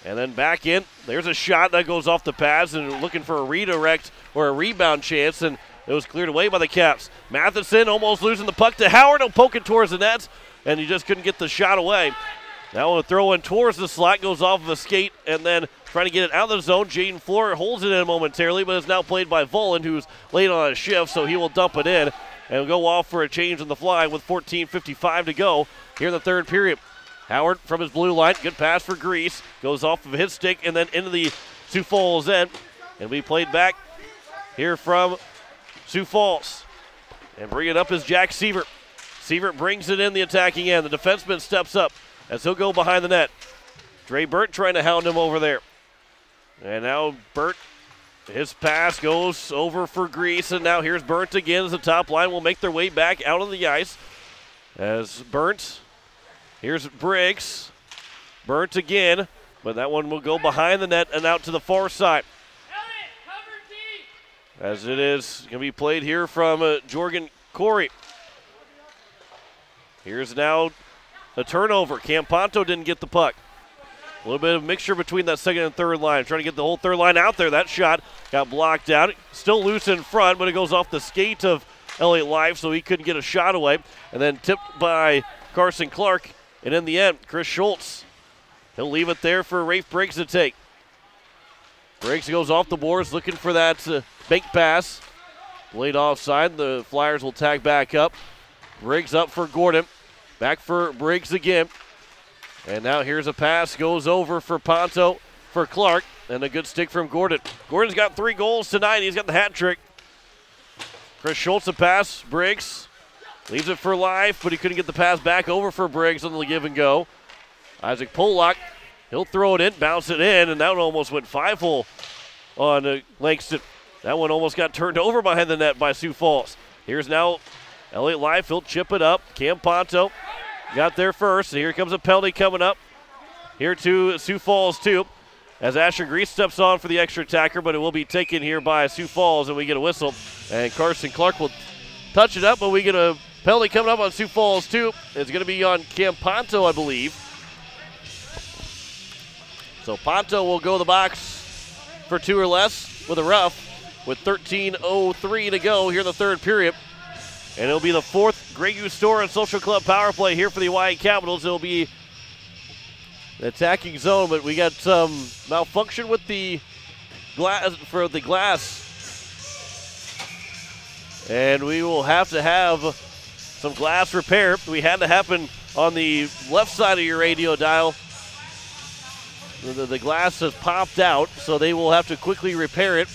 And then back in. There's a shot that goes off the pads and looking for a redirect or a rebound chance, and it was cleared away by the Caps. Matheson almost losing the puck to Howard. He'll poke it towards the nets, and he just couldn't get the shot away. Now a throw in towards the slot, goes off of a skate, and then trying to get it out of the zone. Jaden Floor holds it in momentarily, but is now played by Vollen, who's late on a shift, so he will dump it in and go off for a change on the fly with 14:55 to go here in the third period. Howard from his blue line, good pass for Grease, goes off of his stick and then into the Sioux Falls end, and we played back here from Sioux Falls. And bring it up is Jack Sievert. Sievert brings it in the attacking end. The defenseman steps up as he'll go behind the net. Dre Burt trying to hound him over there. And now Burt, his pass goes over for Grease, and now here's Burnt again as the top line will make their way back out on the ice. As Burnt, here's Briggs. Burnt again, but that one will go behind the net and out to the far side. As it is going to be played here from Jorgen Corey. Here's now a turnover. Campanto didn't get the puck. A little bit of mixture between that second and third line. Trying to get the whole third line out there. That shot got blocked out. Still loose in front, but it goes off the skate of Elliott Life, so he couldn't get a shot away. And then tipped by Carson Clark. And in the end, Chris Schultz, he'll leave it there for Rafe Briggs to take. Briggs goes off the boards looking for that bank pass. Laid offside. The Flyers will tag back up. Briggs up for Gordon. Back for Briggs again. And now here's a pass. Goes over for Ponto for Clark. And a good stick from Gordon. Gordon's got 3 goals tonight. He's got the hat trick. Chris Schultz a pass. Briggs leaves it for Life, but he couldn't get the pass back over for Briggs on the give and go. Isaac Pollock, he'll throw it in, bounce it in, and that one almost went 5-hole on Langston. That one almost got turned over behind the net by Sioux Falls. Here's now Elliott Life, he'll chip it up. Cam Ponto got there first. Here comes a penalty coming up here to Sioux Falls too, as Asher Grease steps on for the extra attacker, but it will be taken here by Sioux Falls, and we get a whistle. And Carson Clark will touch it up, but we get a Penalty coming up on Sioux Falls, too. It's going to be on Campanto, I believe. So Ponto will go to the box for 2 or less with a rough with 13:03 to go here in the third period. And it'll be the 4th Grey Goose Store and Social Club power play here for the Hawaii Capitals. It'll be the attacking zone, but we got some malfunction with the glass. And we will have to have some glass repair. We had to happen on the left side of your radio dial. The glass has popped out, so they will have to quickly repair it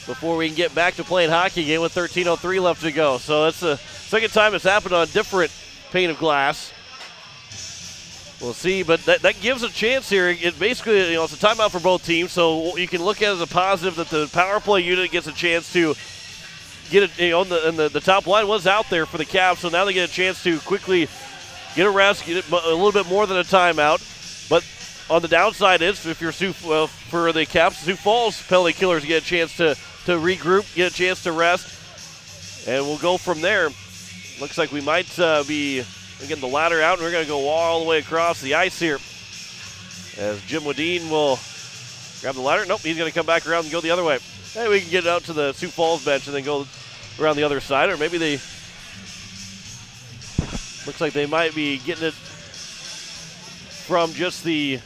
before we can get back to playing hockey again with 13:03 left to go. So that's the second time it's happened on a different pane of glass. We'll see, but that gives a chance here. It basically, it's a timeout for both teams, so you can look at it as a positive that the power play unit gets a chance to get it. And the top line was out there for the Caps, so now they get a chance to quickly get a rest, get a little bit more than a timeout. But on the downside is, if you're for the Caps, Sioux Falls penalty killers get a chance to regroup, get a chance to rest, and we'll go from there. Looks like we might be getting the ladder out, and we're going to go all the way across the ice here. As Jim Wadeen will grab the ladder. Nope, he's going to come back around and go the other way. Hey, we can get it out to the Sioux Falls bench and then go around the other side, or maybe they, looks like they might be getting it from just the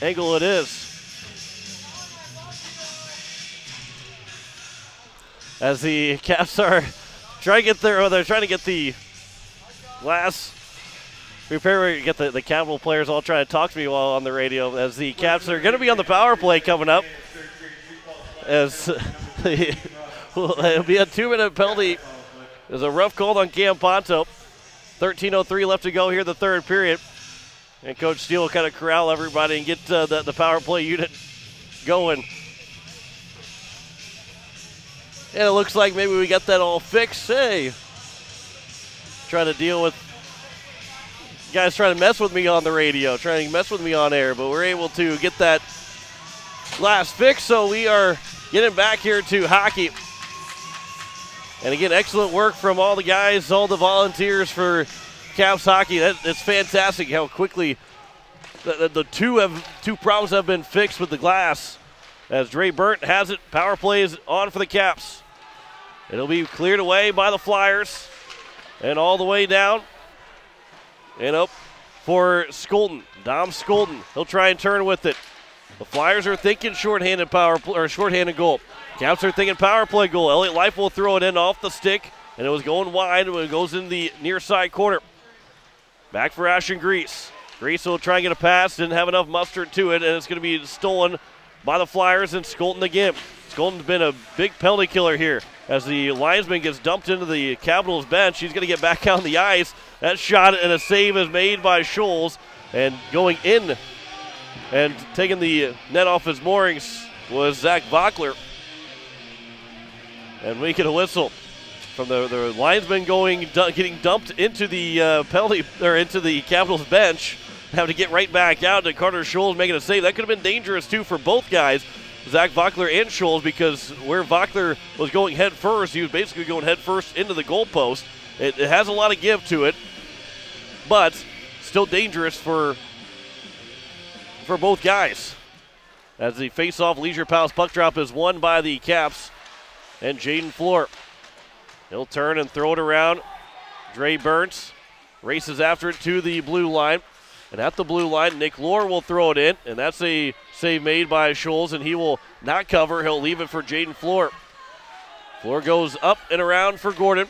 angle it is. As the Caps are trying to get there, they're trying to get the glass repair. Get the Capital players all trying to talk to me while on the radio. As the Caps are going to be on the power play coming up. As it'll be a 2-minute penalty. There's a rough call on Campanto. 13:03 left to go here in the third period. And Coach Steele will kind of corral everybody and get the power play unit going. And it looks like maybe we got that all fixed. Hey, trying to deal with guys trying to mess with me on the radio, trying to mess with me on air, but we're able to get that glass fixed, so we are getting back here to hockey. And again, excellent work from all the guys, all the volunteers for Caps hockey. It's fantastic how quickly the two problems have been fixed with the glass. As Dre Burnt has it, power play is on for the Caps. It'll be cleared away by the Flyers. And all the way down. And up for Skolten. Dom Skolten. He'll try and turn with it. The Flyers are thinking shorthanded goal. Caps are thinking power play goal. Elliott Life will throw it in off the stick. And it was going wide. It goes in the near side corner. Back for Ashton Grease. Grease will try and get a pass. Didn't have enough mustard to it. And it's going to be stolen by the Flyers and Skolten again. Skolten's been a big penalty killer here. As the linesman gets dumped into the Capitals bench, he's going to get back on the ice. That shot and a save is made by Scholes. And going in and taking the net off his moorings was Zach Vockler. And we get a whistle from the linesman getting dumped into the penalty or into the Capitals bench. Have to get right back out to Carter Scholes making a save. That could have been dangerous, too, for both guys, Zach Vockler and Scholes, because where Vockler was going head first, he was basically going head first into the goalpost. It has a lot of give to it, but still dangerous for both guys. As the face-off Leisure Palace puck drop is won by the Caps and Jaden Floor. He'll turn and throw it around. Dre Burns races after it to the blue line. And at the blue line, Nick Lohr will throw it in, and that's a save made by Scholes, and he will not cover. He'll leave it for Jaden Floor. Floor goes up and around for Gordon,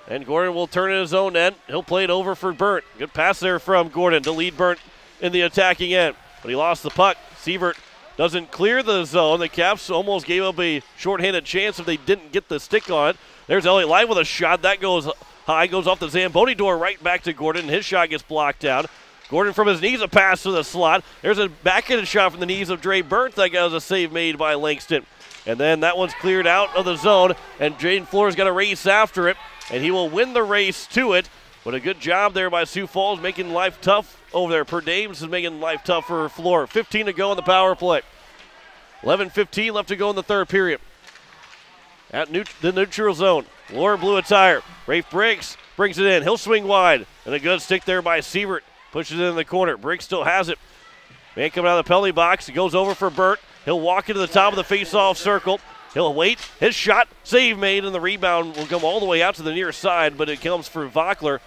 and Gordon will turn in his own end. He'll play it over for Burnt. Good pass there from Gordon to lead Burnt in the attacking end, but he lost the puck. Sievert doesn't clear the zone. The Caps almost gave up a shorthanded chance if they didn't get the stick on it. There's Elliott Live with a shot. That goes high, goes off the Zamboni door right back to Gordon. His shot gets blocked down. Gordon from his knees, a pass to the slot. There's a backhanded shot from the knees of Dre Burnt. That was a save made by Langston. And then that one's cleared out of the zone, and Jaden Floor's got to race after it, and he will win the race to it. But a good job there by Sioux Falls, making life tough over there. Per Dames is making life tough for Floor. 15 to go in the power play. 11:15 left to go in the third period. at the neutral zone. Lauren blew a tire. Rafe Briggs brings it in. He'll swing wide. And a good stick there by Sievert. Pushes it in the corner. Briggs still has it. Man coming out of the penalty box. He goes over for Burt. He'll walk into the top of the face-off circle. He'll wait. His shot. Save made, and the rebound will come all the way out to the near side, but it comes for Vockler.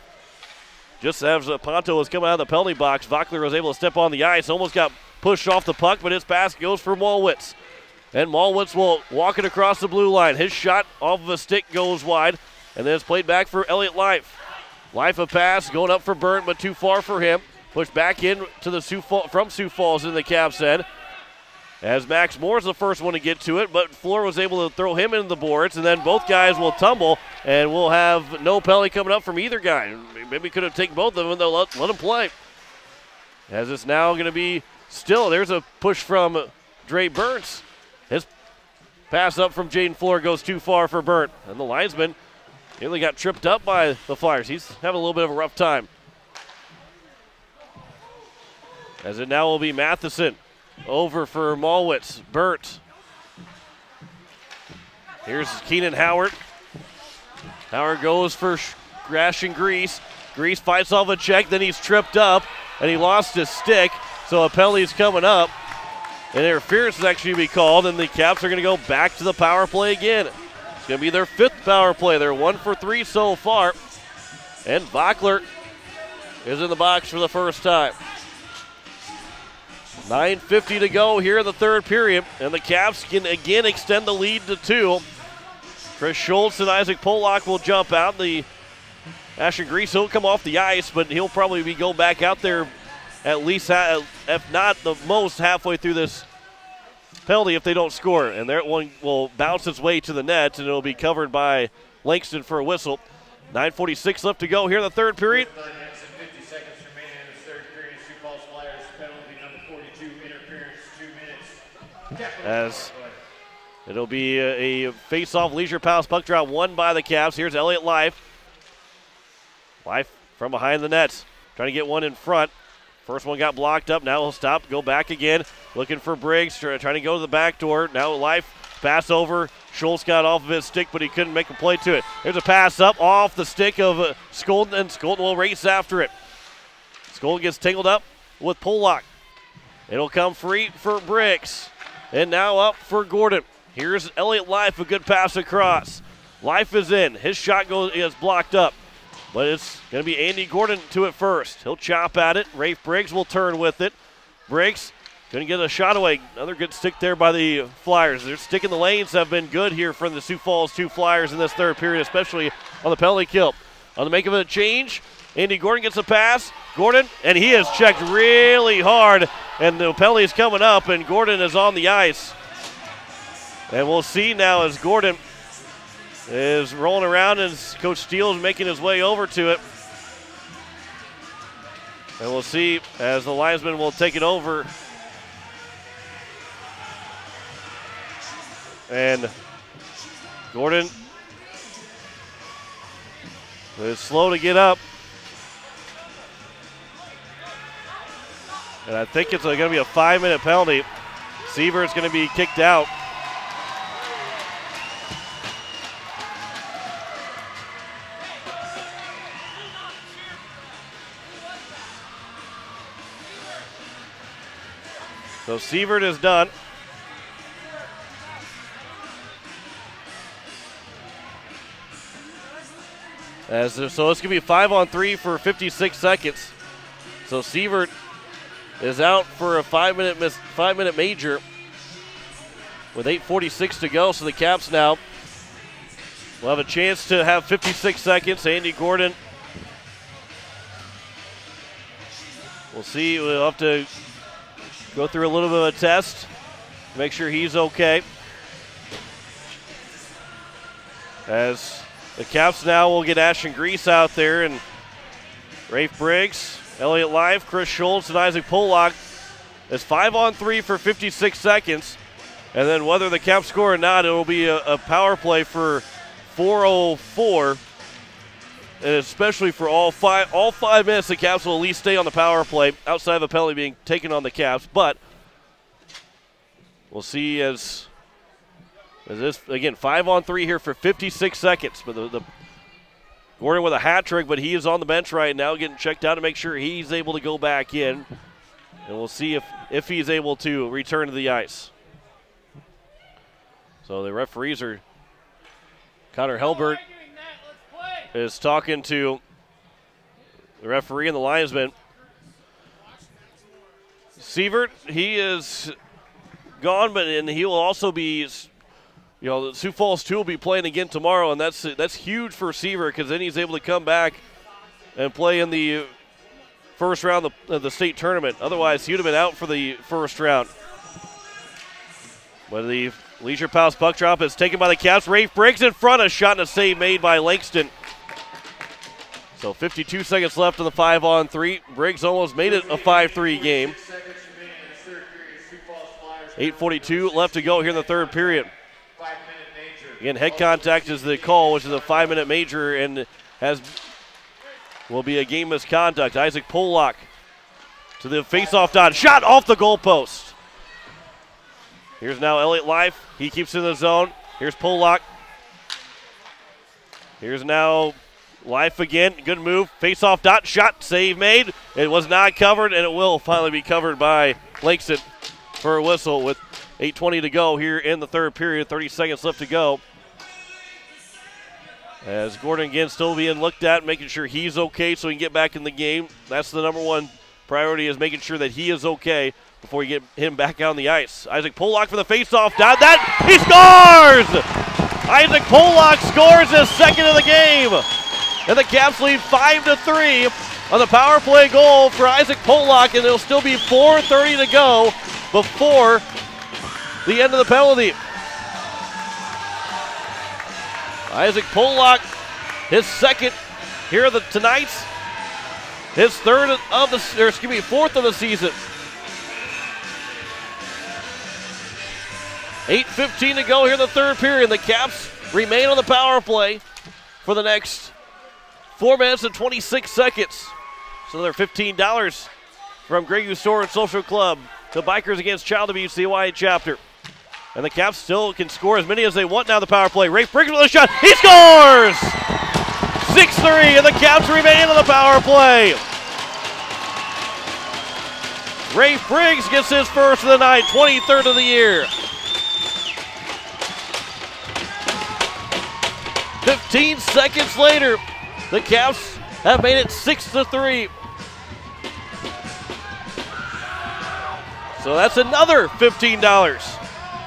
Just as Ponto was coming out of the penalty box, Vockler was able to step on the ice. Almost got pushed off the puck, but his pass goes for Malwitz. And Malwitz will walk it across the blue line. His shot off of a stick goes wide, and then it's played back for Elliott Life. Life a pass, going up for Burnt, but too far for him. Pushed back in to the from Sioux Falls in the Caps end. As Max Moore's the first one to get to it, but Floor was able to throw him into the boards, and then both guys will tumble, and we'll have no penalty coming up from either guy. Maybe could have taken both of them, they'll let them play. As it's now going to be still, there's a push from Dre Burns. His pass up from Jaden Floor goes too far for Burnt, and the linesman nearly got tripped up by the Flyers. He's having a little bit of a rough time. As it now will be Matheson over for Malwitz. Burnt. Here's Keenan Howard. Howard goes for Grash and Grease. Grease fights off a check, then he's tripped up, and he lost his stick, so a penalty's coming up. And interference is actually going to be called, and the Caps are going to go back to the power play again. It's going to be their 5th power play. They're 1 for 3 so far. And Vockler is in the box for the first time. 9:50 to go here in the 3rd period, and the Caps can again extend the lead to 2. Chris Schultz and Isaac Pollock will jump out. The Ashton Grease will come off the ice, but he'll probably go back out there at least, if not the most, halfway through this penalty if they don't score. And that one will bounce its way to the net, and it'll be covered by Langston for a whistle. 9:46 left to go here in the 3rd period. As it'll be a face-off leisure pass puck drop won by the Caps. Here's Elliott Life. Life from behind the net, trying to get one in front. First one got blocked up. Now he'll stop, go back again. Looking for Briggs, trying to go to the back door. Now Life, pass over. Schultz got off of his stick, but he couldn't make a play to it. There's a pass up off the stick of Skolden, and Skolden will race after it. Skolden gets tangled up with Pollock. It'll come free for Briggs. And now up for Gordon. Here's Elliott Life, a good pass across. Life is in. His shot is blocked up. But it's going to be Andy Gordon to it first. He'll chop at it. Rafe Briggs will turn with it. Briggs going to get a shot away. Another good stick there by the Flyers. Their stick in the lanes have been good here from the Sioux Falls 2 Flyers in this 3rd period, especially on the penalty kill. On the make of a change, Andy Gordon gets a pass. Gordon, and he has checked really hard, and the penalty is coming up, and Gordon is on the ice. And we'll see now as Gordon is rolling around, and Coach Steele is making his way over to it. And we'll see as the linesman will take it over. And Gordon is slow to get up. And I think it's going to be a 5-minute penalty. Seaver is going to be kicked out. So Sievert is done. So it's going to be 5-on-3 for 56 seconds. So Sievert is out for a 5-minute major with 8:46 to go. So the Caps now will have a chance to have 56 seconds. Andy Gordon, we'll see. We'll have to go through a little bit of a test, make sure he's okay. As the Caps now will get Ashton Grease out there, and Rafe Briggs, Elliott Life, Chris Schultz, and Isaac Pollock. It's 5-on-3 for 56 seconds. And then whether the Caps score or not, it will be a power play for 4:04. And especially for all five minutes, the Caps will at least stay on the power play outside of a penalty being taken on the Caps. But we'll see as As this, again, 5-on-3 here for 56 seconds. But the Gordon with a hat trick, but he is on the bench right now getting checked out to make sure he's able to go back in. And we'll see if he's able to return to the ice. So the referees are, Connor Helbert is talking to the referee and the linesman. Sievert, he is gone, and he will also be, the Sioux Falls 2 will be playing again tomorrow, and that's huge for Sievert because then he's able to come back and play in the first round of the state tournament. Otherwise, he would have been out for the first round. But the Leisure Palace puck drop is taken by the Caps. Rafe Briggs in front, a shot and a save made by Langston. So 52 seconds left in the 5-on-3. Briggs almost made it a 5-3 game. 8:42 left to go here in the third period. Again, head contact is the call, which is a 5-minute major and will be a game misconduct. Isaac Pollock to the faceoff dot. Shot off the goalpost. Here's now Elliott Life. He keeps it in the zone. Here's Pollock. Here's now Life again. Good move. Faceoff dot. Shot. Save made. It was not covered, and it will finally be covered by Langston for a whistle with 8:20 to go here in the third period. 30 seconds left to go. As Gordon again still being looked at, making sure he's okay so he can get back in the game. That's the number one priority, is making sure that he is okay before you get him back out on the ice. Isaac Pollock for the faceoff. Down that. He scores! Isaac Pollock scores his second of the game. And the Caps lead 5-3 on the power play goal for Isaac Pollock, and it'll still be 4:30 to go before the end of the penalty. Isaac Pollock, his second here of tonight's, his fourth of the season. 8:15 to go here in the third period. The Caps remain on the power play for the next 4 minutes and 26 seconds. So another $15 from Grey Goose Store and Social Club. The Bikers against Child Abuse, the Hawaii chapter. And the Caps still can score as many as they want now the power play. Rafe Briggs with a shot. He scores! 6-3, and the Caps remain on the power play. Rafe Briggs gets his first of the night, 23rd of the year. 15 seconds later, the Caps have made it 6-3. So that's another $15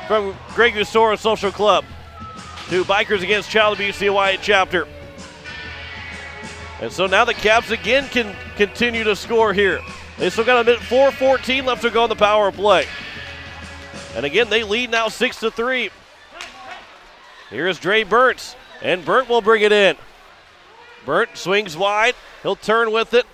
from Grey Goose Store and Social Club to Bikers Against Child Abuse, the Hawaii chapter. And so now the Caps again can continue to score here. They still got a minute 4:14 left to go on the power play. And again, they lead now 6-3. Here's Dre Burnt, and Burnt will bring it in. Burnt swings wide. He'll turn with it.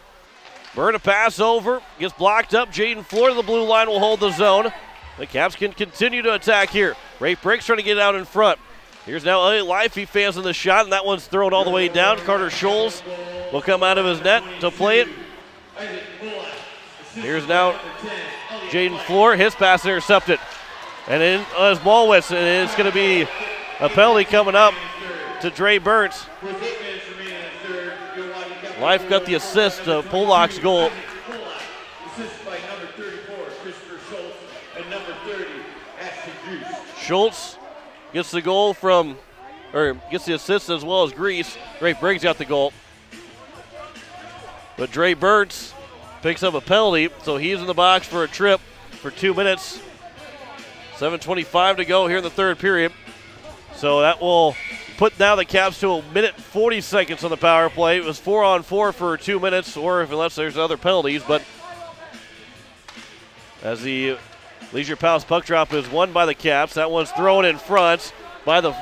Burnt a pass over. Gets blocked up. Jaden Floor to the blue line will hold the zone. The Caps can continue to attack here. Rafe Briggs trying to get out in front. Here's now Elliott Life. He fans in the shot, and that one's thrown all the way down. Carter Scholes will come out of his net to play it. Here's now Jaden Floor. His pass intercepted. And in his ball whistle, and it's going to be a penalty coming up to Dre Burnt. Life got the assist to Pollock's goal. Schultz gets the goal gets the assist as well as Grease. Rafe Briggs got the goal. But Dre Burnt picks up a penalty, so he's in the box for a trip for 2 minutes. 7:25 to go here in the third period. So that will put now the Caps to a minute 40 seconds on the power play. It was 4-on-4 for 2 minutes, or unless there's other penalties. But as the Leisure Palace puck drop is won by the Caps, that one's thrown in front by the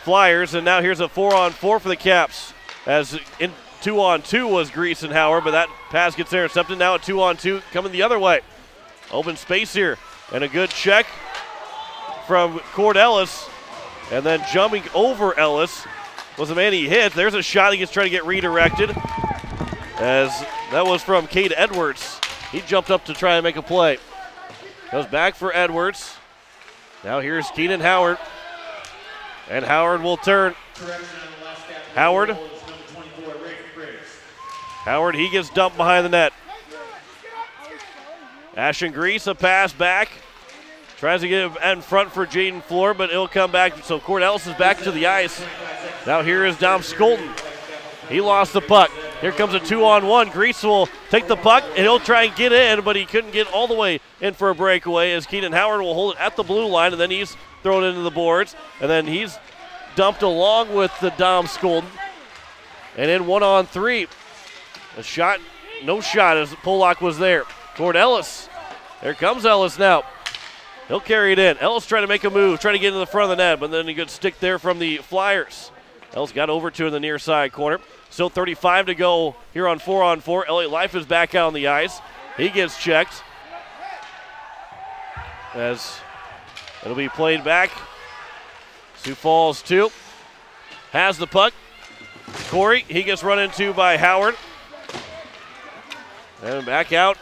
Flyers, and now here's a 4-on-4 for the Caps. As in 2-on-2 was Grease and Howard, but that pass gets intercepted. Now a 2-on-2 coming the other way. Open space here, and a good check from Cord Ellis. And then jumping over Ellis was the man he hit. There's a shot he gets trying to get redirected. As that was from Cade Edwards. He jumped up to try and make a play. Goes back for Edwards. Now here's Keenan Howard. And Howard will turn. Howard. Howard, he gets dumped behind the net. Ashton Grease, a pass back. Tries to get it in front for Jaden Floor, but it'll come back. So Cord Ellis is back to the ice. Now here is Dom Skolten. He lost the puck. Here comes a 2-on-1. Grease will take the puck, and he'll try and get in, but he couldn't get all the way in for a breakaway as Keenan Howard will hold it at the blue line, and then he's thrown into the boards. And then he's dumped along with the Dom Skolten. And in 1-on-3. A shot, no shot as Pollock was there. Toward Ellis. There comes Ellis now. He'll carry it in. Ellis trying to make a move, trying to get into the front of the net, but then a good stick there from the Flyers. Ellis got over to in the near side corner. Still 35 to go here on 4-on-4. Elliott Life is back out on the ice. He gets checked. As it'll be played back. Sioux Falls 2. Has the puck. Corey, he gets run into by Howard. And back out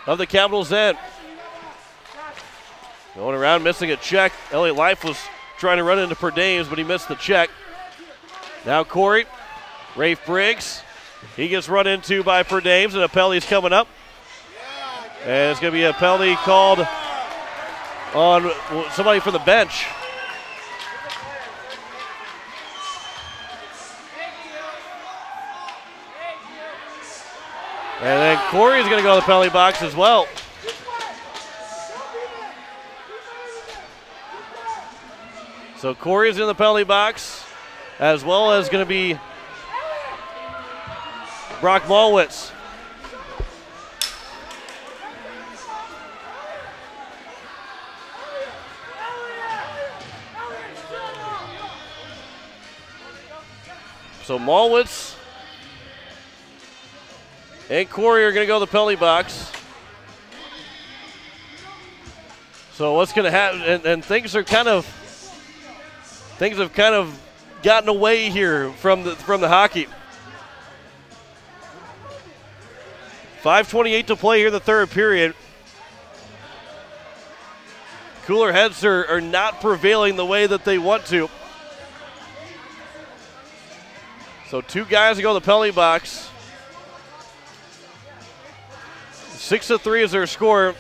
of the Capitals' end. Going around, missing a check. Elliott Life was trying to run into Perdames, but he missed the check. Now Corey, Rafe Briggs. He gets run into by Perdames, and a penalty's coming up. And it's going to be a penalty called on somebody from the bench. And then Corey's going to go to the penalty box as well. So Corey's in the penalty box, as well as going to be Brock Malwitz. So Malwitz and Corey are going to go to the penalty box. So what's going to happen? And things have kind of gotten away here from the hockey. 5:28 to play here in the third period. Cooler heads are not prevailing the way that they want to. So two guys to go to the penalty box. 6-3 is their score.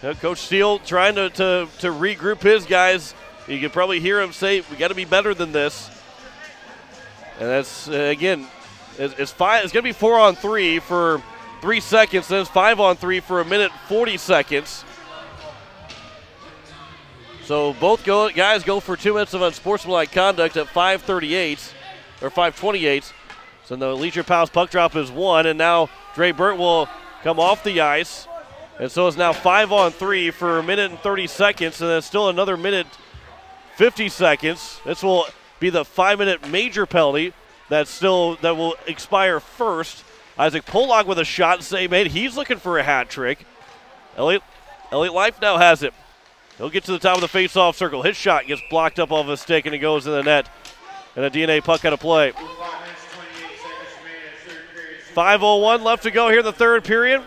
Coach Steele trying to regroup his guys. You can probably hear him say, we got to be better than this. And that's, again, it's going to be 4-on-3 for 3 seconds. Then it's 5-on-3 for 1:40 seconds. So both guys go for 2 minutes of unsportsmanlike conduct at 5:38 or 5:28. So the Leisure Pals puck drop is 1, and now Dre Burt will come off the ice. And so it's now 5-on-3 for 1:30 seconds, and then still another 1:50 seconds. This will be the 5-minute major penalty that will expire first. Isaac Pollock with a shot save made. He's looking for a hat trick. Elliott Life now has it. He'll get to the top of the face-off circle. His shot gets blocked up off his stick, and it goes in the net. And a DNA puck out of play. 5:01 left to go here in the third period.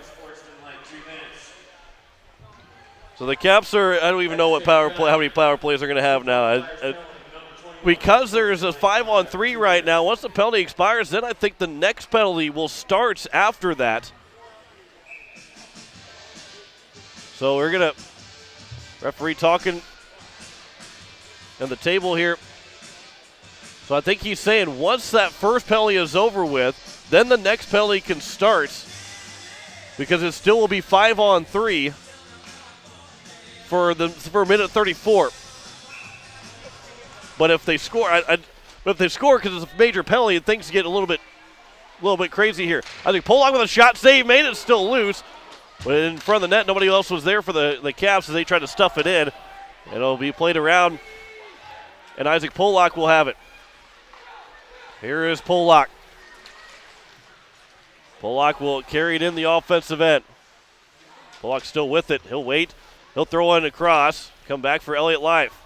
So the Caps I don't even know what how many power plays they're going to have now. Because there's a 5-on-3 right now, once the penalty expires, then I think the next penalty will start after that. So we're going to, referee talking at the table here. So I think he's saying once that first penalty is over with, then the next penalty can start, because it still will be 5-on-3 for 1:34. But if they score, because it's a major penalty, things get a little bit crazy here. I think Pollock with a shot save made it still loose, but in front of the net, nobody else was there for the Caps as they tried to stuff it in. It'll be played around, and Isaac Pollock will have it. Here is Pollock. Pollock will carry it in the offensive end. Pollock still with it. He'll wait. He'll throw in across. Come back for Elliott Life.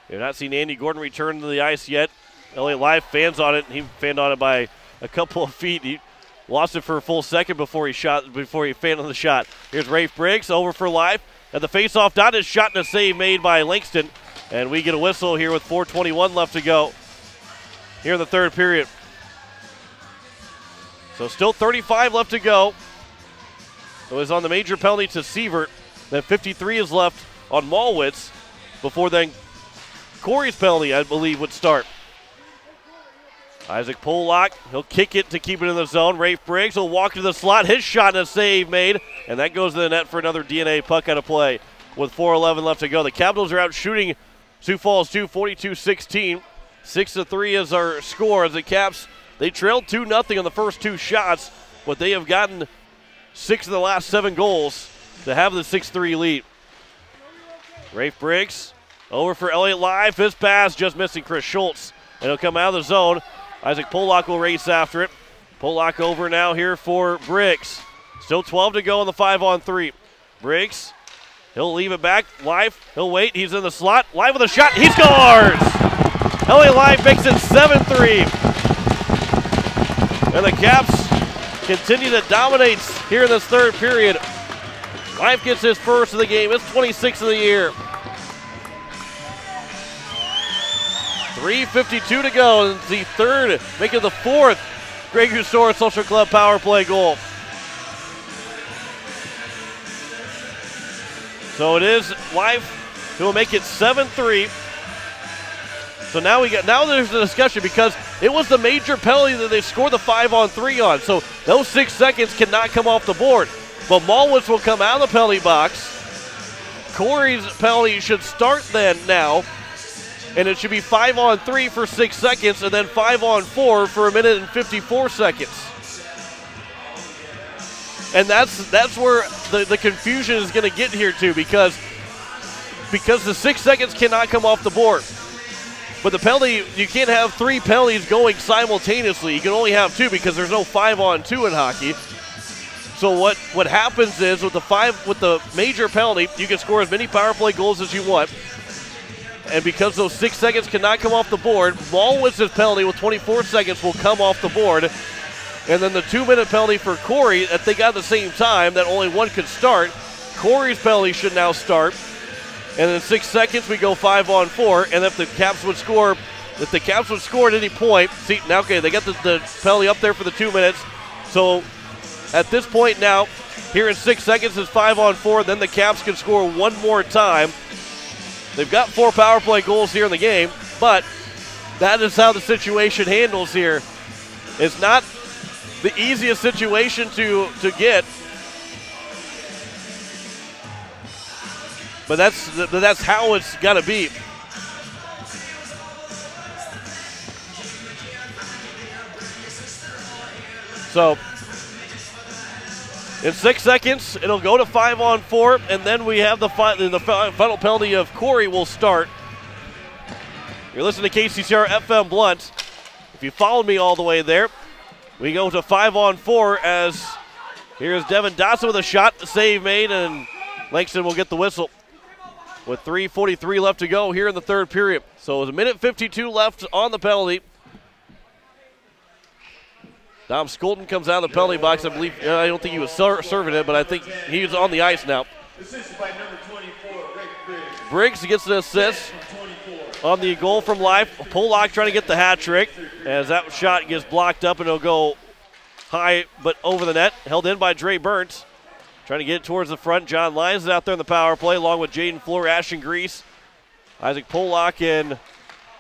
We've not seen Andy Gordon return to the ice yet. Elliott Life fans on it. He fanned on it by a couple of feet. He lost it for a full second before he fanned on the shot. Here's Rafe Briggs over for Life. And the faceoff dot is shot and a save made by Langston. And we get a whistle here with 4:21 left to go here in the third period. So still 35 left to go. It was on the major penalty to Sievert. Then 53 is left on Malwitz before then Corey's penalty, I believe, would start. Isaac Pollock, he'll kick it to keep it in the zone. Rafe Briggs will walk to the slot. His shot and a save made. And that goes to the net for another DNA puck out of play with 4:11 left to go. The Capitals are out shooting Sioux Falls 2, 42-16. 6-3 is our score as the Caps, they trailed 2-0 on the first two shots, but they have gotten 6 of the last 7 goals to have the 6-3 lead. Rafe Briggs over for Elliott Live. His pass just missing Chris Schultz. And he'll come out of the zone. Isaac Pollock will race after it. Pollock over now here for Briggs. Still 12 to go on the 5-on-3. Briggs, he'll leave it back. Live, he'll wait. He's in the slot. Live with a shot. He scores! Elliott Live makes it 7-3. And the Caps continue to dominate here in this third period. Live gets his first of the game. It's 26 of the year. 3:52 to go. And the third, making the fourth Greg Hustor Social Club power play goal. So it is Live who will make it 7-3. So now there's a discussion because it was the major penalty that they scored the 5-on-3 on. So those 6 seconds cannot come off the board. But Malwitz will come out of the penalty box. Corey's penalty should start then now. And it should be 5-on-3 for 6 seconds and then 5-on-4 for 1 minute and 54 seconds. And that's where the confusion is going to get here too because the 6 seconds cannot come off the board. But the penalty, you can't have 3 penalties going simultaneously. You can only have 2 because there's no 5-on-2 in hockey. So what happens is with the major penalty, you can score as many power play goals as you want. And because those 6 seconds cannot come off the board, Malwitz's penalty with 24 seconds will come off the board. And then the 2-minute penalty for Corey that they got at the same time that only one could start. Corey's penalty should now start. And in 6 seconds we go 5-on-4. And if the Caps would score at any point, see now okay, they got the penalty up there for the 2 minutes. So at this point now, here in 6 seconds is 5-on-4. Then the Caps can score one more time. They've got 4 power play goals here in the game, but that is how the situation handles here. It's not the easiest situation to get, but that's how it's got to be. So in 6 seconds, it'll go to 5-on-4, and then we have the final penalty of Corey will start. You're listening to KCCR FM Blunt. If you followed me all the way there, we go to 5-on-4 as here's Devin Dotson with a shot, the save made, and Langston will get the whistle with 3:43 left to go here in the third period. So it's 1:52 left on the penalty. Dom Skolten comes out of the penalty box. I believe, I don't think he was serving it, but I think he's on the ice now. Assisted by number 24, Greg Briggs. Briggs gets the assist on the goal from Life. Pollock trying to get the hat trick as that shot gets blocked up and it'll go high but over the net. Held in by Dre Burns. Trying to get it towards the front. John Lyons is out there in the power play along with Jaden Floor, Ashton Grease, Isaac Pollock, and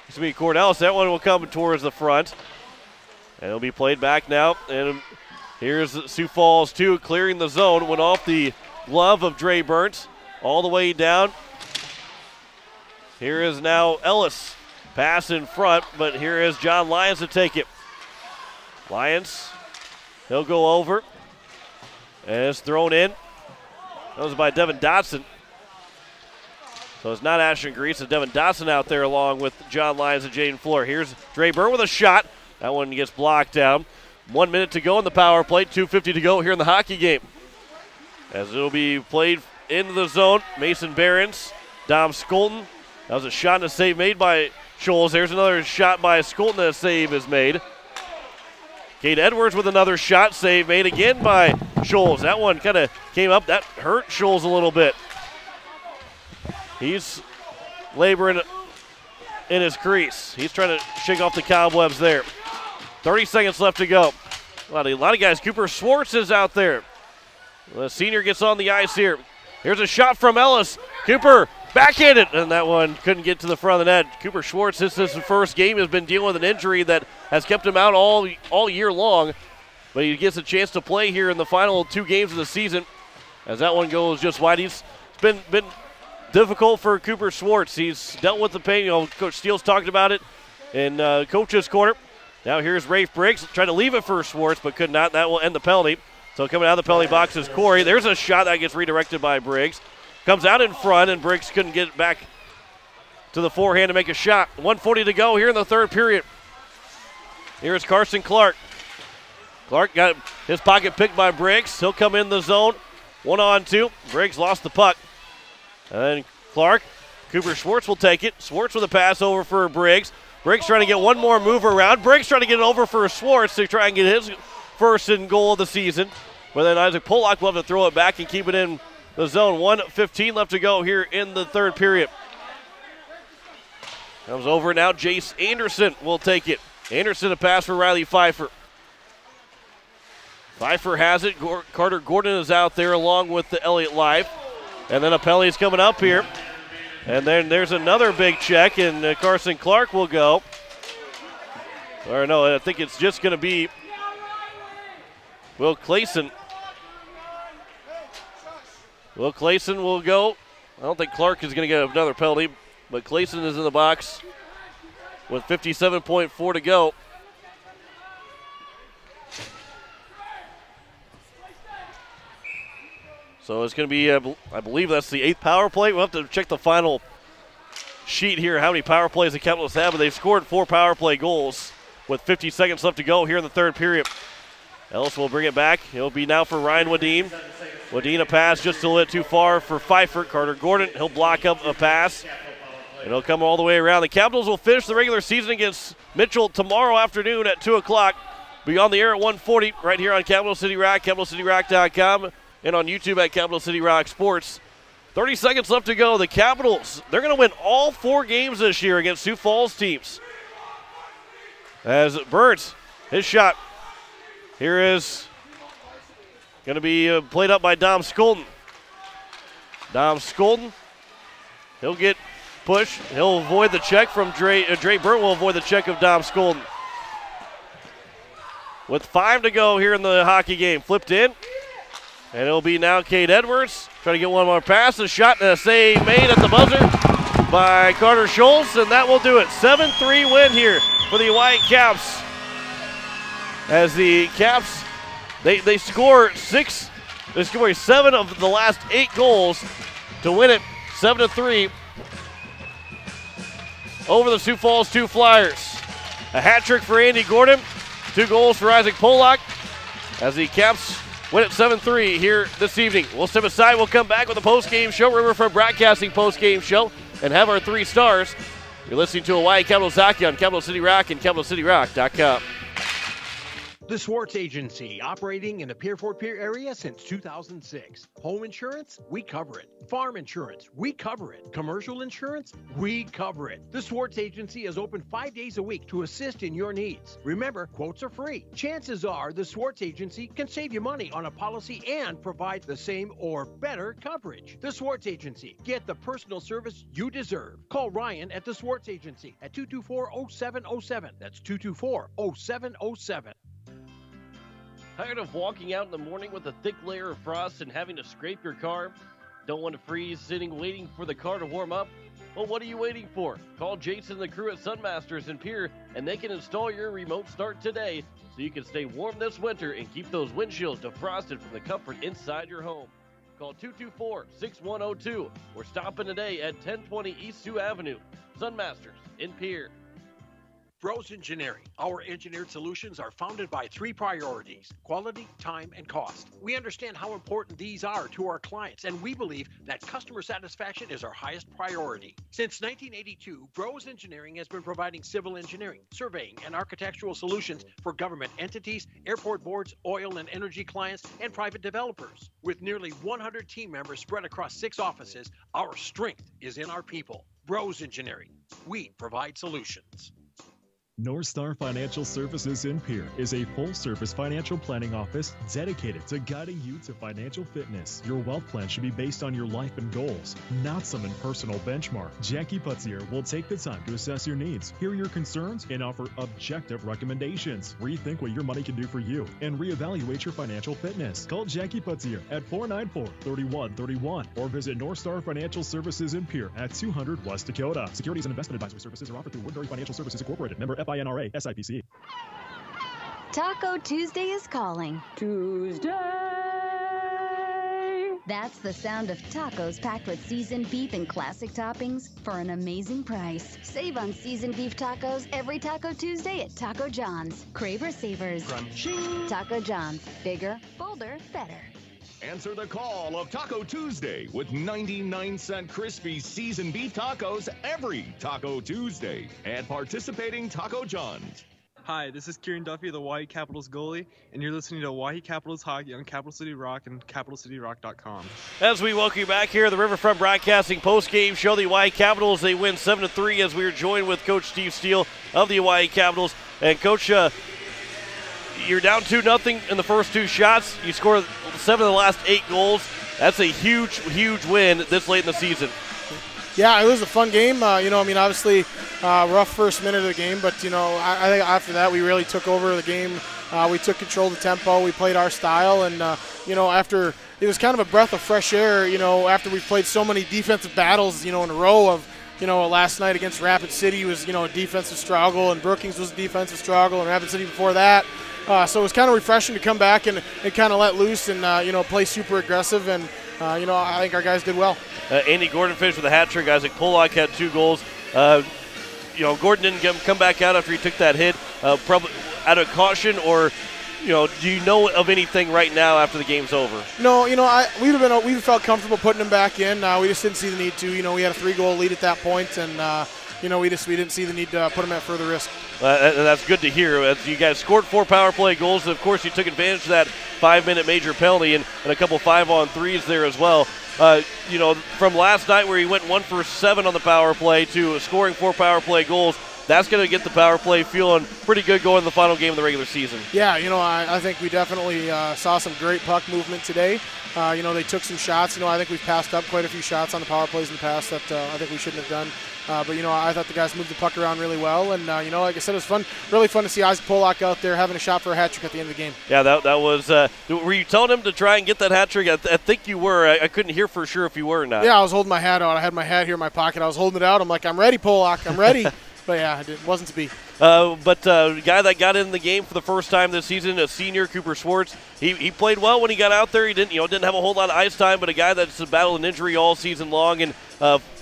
Cornellis. That one will come towards the front. And it'll be played back now. And here's Sioux Falls 2 clearing the zone. Went off the glove of Dre Burns all the way down. Here is now Ellis. Pass in front, but here is John Lyons to take it. Lyons, he'll go over. And it's thrown in. That was by Devin Dotson. So it's not Ashton Grease, it's Devin Dotson out there along with John Lyons and Jaden Floor. Here's Dre Burn with a shot. That one gets blocked down. 1 minute to go in the power play. 2:50 to go here in the hockey game. As it'll be played into the zone. Mason Behrens, Dom Skolten. That was a shot and a save made by Scholes. There's another shot by Skolten and a save is made. Kate Edwards with another shot, save made again by Scholes. That one kind of came up. That hurt Scholes a little bit. He's laboring in his crease. He's trying to shake off the cobwebs there. 30 seconds left to go. A lot of guys. Cooper Schwartz is out there. The senior gets on the ice here. Here's a shot from Ellis. Cooper backhanded, and that one couldn't get to the front of the net. Cooper Schwartz, this is his first game, has been dealing with an injury that has kept him out all year long, but he gets a chance to play here in the final 2 games of the season as that one goes just wide. It's been difficult for Cooper Schwartz. He's dealt with the pain. You know, Coach Steele's talked about it in Coach's Corner. Now here's Rafe Briggs trying to leave it for Schwartz, but could not. That will end the penalty. So coming out of the penalty box is Corey. There's a shot that gets redirected by Briggs. Comes out in front, and Briggs couldn't get it back to the forehand to make a shot. 1:40 to go here in the third period. Here's Carson Clark. Clark got his pocket picked by Briggs. He'll come in the zone. 1-on-2. Briggs lost the puck. And then Clark, Cooper Schwartz will take it. Schwartz with a pass over for Briggs. Briggs trying to get one more move around. Briggs trying to get it over for Schwartz to try and get his first and goal of the season. But then Isaac Pollock will have to throw it back and keep it in the zone. 1:15 left to go here in the third period. Comes over now. Jace Anderson will take it. Anderson a pass for Riley Pfeiffer. Pfeiffer has it. Carter Gordon is out there along with the Elliott Life. And then a penalty is coming up here. And then there's another big check, and Carson Clark will go. Or no, I think it's just going to be Will Clayson. Will Clayson will go. I don't think Clark is going to get another penalty, but Clayson is in the box with 57.4 to go. So it's going to be, I believe that's the 8th power play. We'll have to check the final sheet here, how many power plays the Capitals have, but they've scored 4 power play goals with 50 seconds left to go here in the third period. Ellis will bring it back. It'll be now for Ryan Wadeen. Wadeen a pass just a little bit too far for Pfeiffer. Carter Gordon, he'll block up a pass. And he'll come all the way around. The Capitals will finish the regular season against Mitchell tomorrow afternoon at 2 o'clock. Be on the air at 1:40 right here on Capital City Rock, CapitalCityRock.com, and on YouTube at Capital City Rock Sports. 30 seconds left to go. The Capitals, they're going to win all 4 games this year against Sioux Falls teams. As Burns, his shot here is going to be played up by Dom Skolden. Dom Skolden, he'll get pushed. He'll avoid the check from Dre Burnt will avoid the check of Dom Skolden. With 5 to go here in the hockey game. Flipped in. And it'll be now Cade Edwards trying to get one more pass. A shot and a save made at the buzzer by Carter Schultz, and that will do it. 7-3 win here for the White Caps. As the Caps, they score 7 of the last 8 goals to win it 7-3 over the Sioux Falls 2 Flyers. A hat trick for Andy Gordon, 2 goals for Isaac Pollock as the Caps win it 7-3 here this evening. We'll step aside. We'll come back with a post-game show, Riverfront Broadcasting post-game show, and have our 3 stars. You're listening to Hawaii Capitals Hockey on Capital City Rock and CapitalCityRock.com. The Schwartz Agency, operating in the Pier 4 Pier area since 2006. Home insurance, we cover it. Farm insurance, we cover it. Commercial insurance, we cover it. The Schwartz Agency is open 5 days a week to assist in your needs. Remember, quotes are free. Chances are the Schwartz Agency can save you money on a policy and provide the same or better coverage. The Schwartz Agency, get the personal service you deserve. Call Ryan at the Schwartz Agency at 224-0707. That's 224-0707. Tired of walking out in the morning with a thick layer of frost and having to scrape your car? Don't want to freeze sitting waiting for the car to warm up? Well, what are you waiting for? Call Jason and the crew at Sunmasters in Pier, and they can install your remote start today so you can stay warm this winter and keep those windshields defrosted from the comfort inside your home. Call 224-6102 or stop in today at 1020 East Sioux Avenue. Sunmasters in Pier. Bros Engineering. Our engineered solutions are founded by 3 priorities: quality, time, and cost. We understand how important these are to our clients, and we believe that customer satisfaction is our highest priority. Since 1982, Bros Engineering has been providing civil engineering, surveying, and architectural solutions for government entities, airport boards, oil and energy clients, and private developers. With nearly 100 team members spread across 6 offices, our strength is in our people. Bros Engineering. We provide solutions. Northstar Financial Services in Pierre is a full-service financial planning office dedicated to guiding you to financial fitness. Your wealth plan should be based on your life and goals, not some impersonal benchmark. Jackie Putzier will take the time to assess your needs, hear your concerns, and offer objective recommendations. Rethink what your money can do for you and reevaluate your financial fitness. Call Jackie Putzier at 494-3131 or visit Northstar Financial Services in Pierre at 200 West Dakota. Securities and investment advisory services are offered through Woodbury Financial Services Incorporated, member FINRA, SIPC. Taco Tuesday is calling. Tuesday. That's the sound of tacos packed with seasoned beef and classic toppings for an amazing price. Save on seasoned beef tacos every Taco Tuesday at Taco John's. Craver Savers. Crunching. Taco John's. Bigger, bolder, better. Answer the call of Taco Tuesday with 99-cent crispy seasoned beef tacos every Taco Tuesday at participating Taco John's. Hi, this is Kieran Duffy, the Hawaii Capitals goalie, and you're listening to Hawaii Capitals Hockey on Capital City Rock and CapitalCityRock.com. As we welcome you back here at the Riverfront Broadcasting postgame show, the Hawaii Capitals, they win 7-3 as we are joined with Coach Steve Steele of the Hawaii Capitals. And Coach, you're down 2-0 in the first two shots. You scored 7 of the last 8 goals. That's a huge, huge win this late in the season. Yeah, it was a fun game. Obviously, rough first minute of the game, but, I think after that we really took over the game. We took control of the tempo. We played our style, and, after it was kind of a breath of fresh air, after we played so many defensive battles, in a row of, last night against Rapid City was, a defensive struggle, and Brookings was a defensive struggle, and Rapid City before that. So it was kind of refreshing to come back and kind of let loose and, play super aggressive. And, I think our guys did well. Andy Gordon finished with a hat trick. Isaac Pollock had 2 goals. Gordon didn't come back out after he took that hit, probably out of caution, or, do you know of anything right now after the game's over? No, we felt comfortable putting him back in. We just didn't see the need to. We had a 3-goal lead at that point, and we didn't see the need to put him at further risk. And that's good to hear. As you guys scored 4 power play goals, and of course you took advantage of that 5-minute major penalty and a couple 5-on-3s there as well. From last night where he went 1 for 7 on the power play to scoring 4 power play goals, that's going to get the power play feeling pretty good going in the final game of the regular season. Yeah, I think we definitely saw some great puck movement today. They took some shots. I think we've passed up quite a few shots on the power plays in the past that I think we shouldn't have done. But I thought the guys moved the puck around really well. And, like I said, it was fun, really fun to see Isaac Pollock out there having a shot for a hat trick at the end of the game. Yeah, that was were you telling him to try and get that hat trick? I think you were. I couldn't hear for sure if you were or not. Yeah, I was holding my hat out. I had my hat here in my pocket. I was holding it out. I'm like, I'm ready, Pollock. I'm ready. But, yeah, it wasn't to be. But the guy that got in the game for the first time this season, a senior, Cooper Schwartz, he played well when he got out there. He didn't have a whole lot of ice time, but a guy that's battled an injury all season long and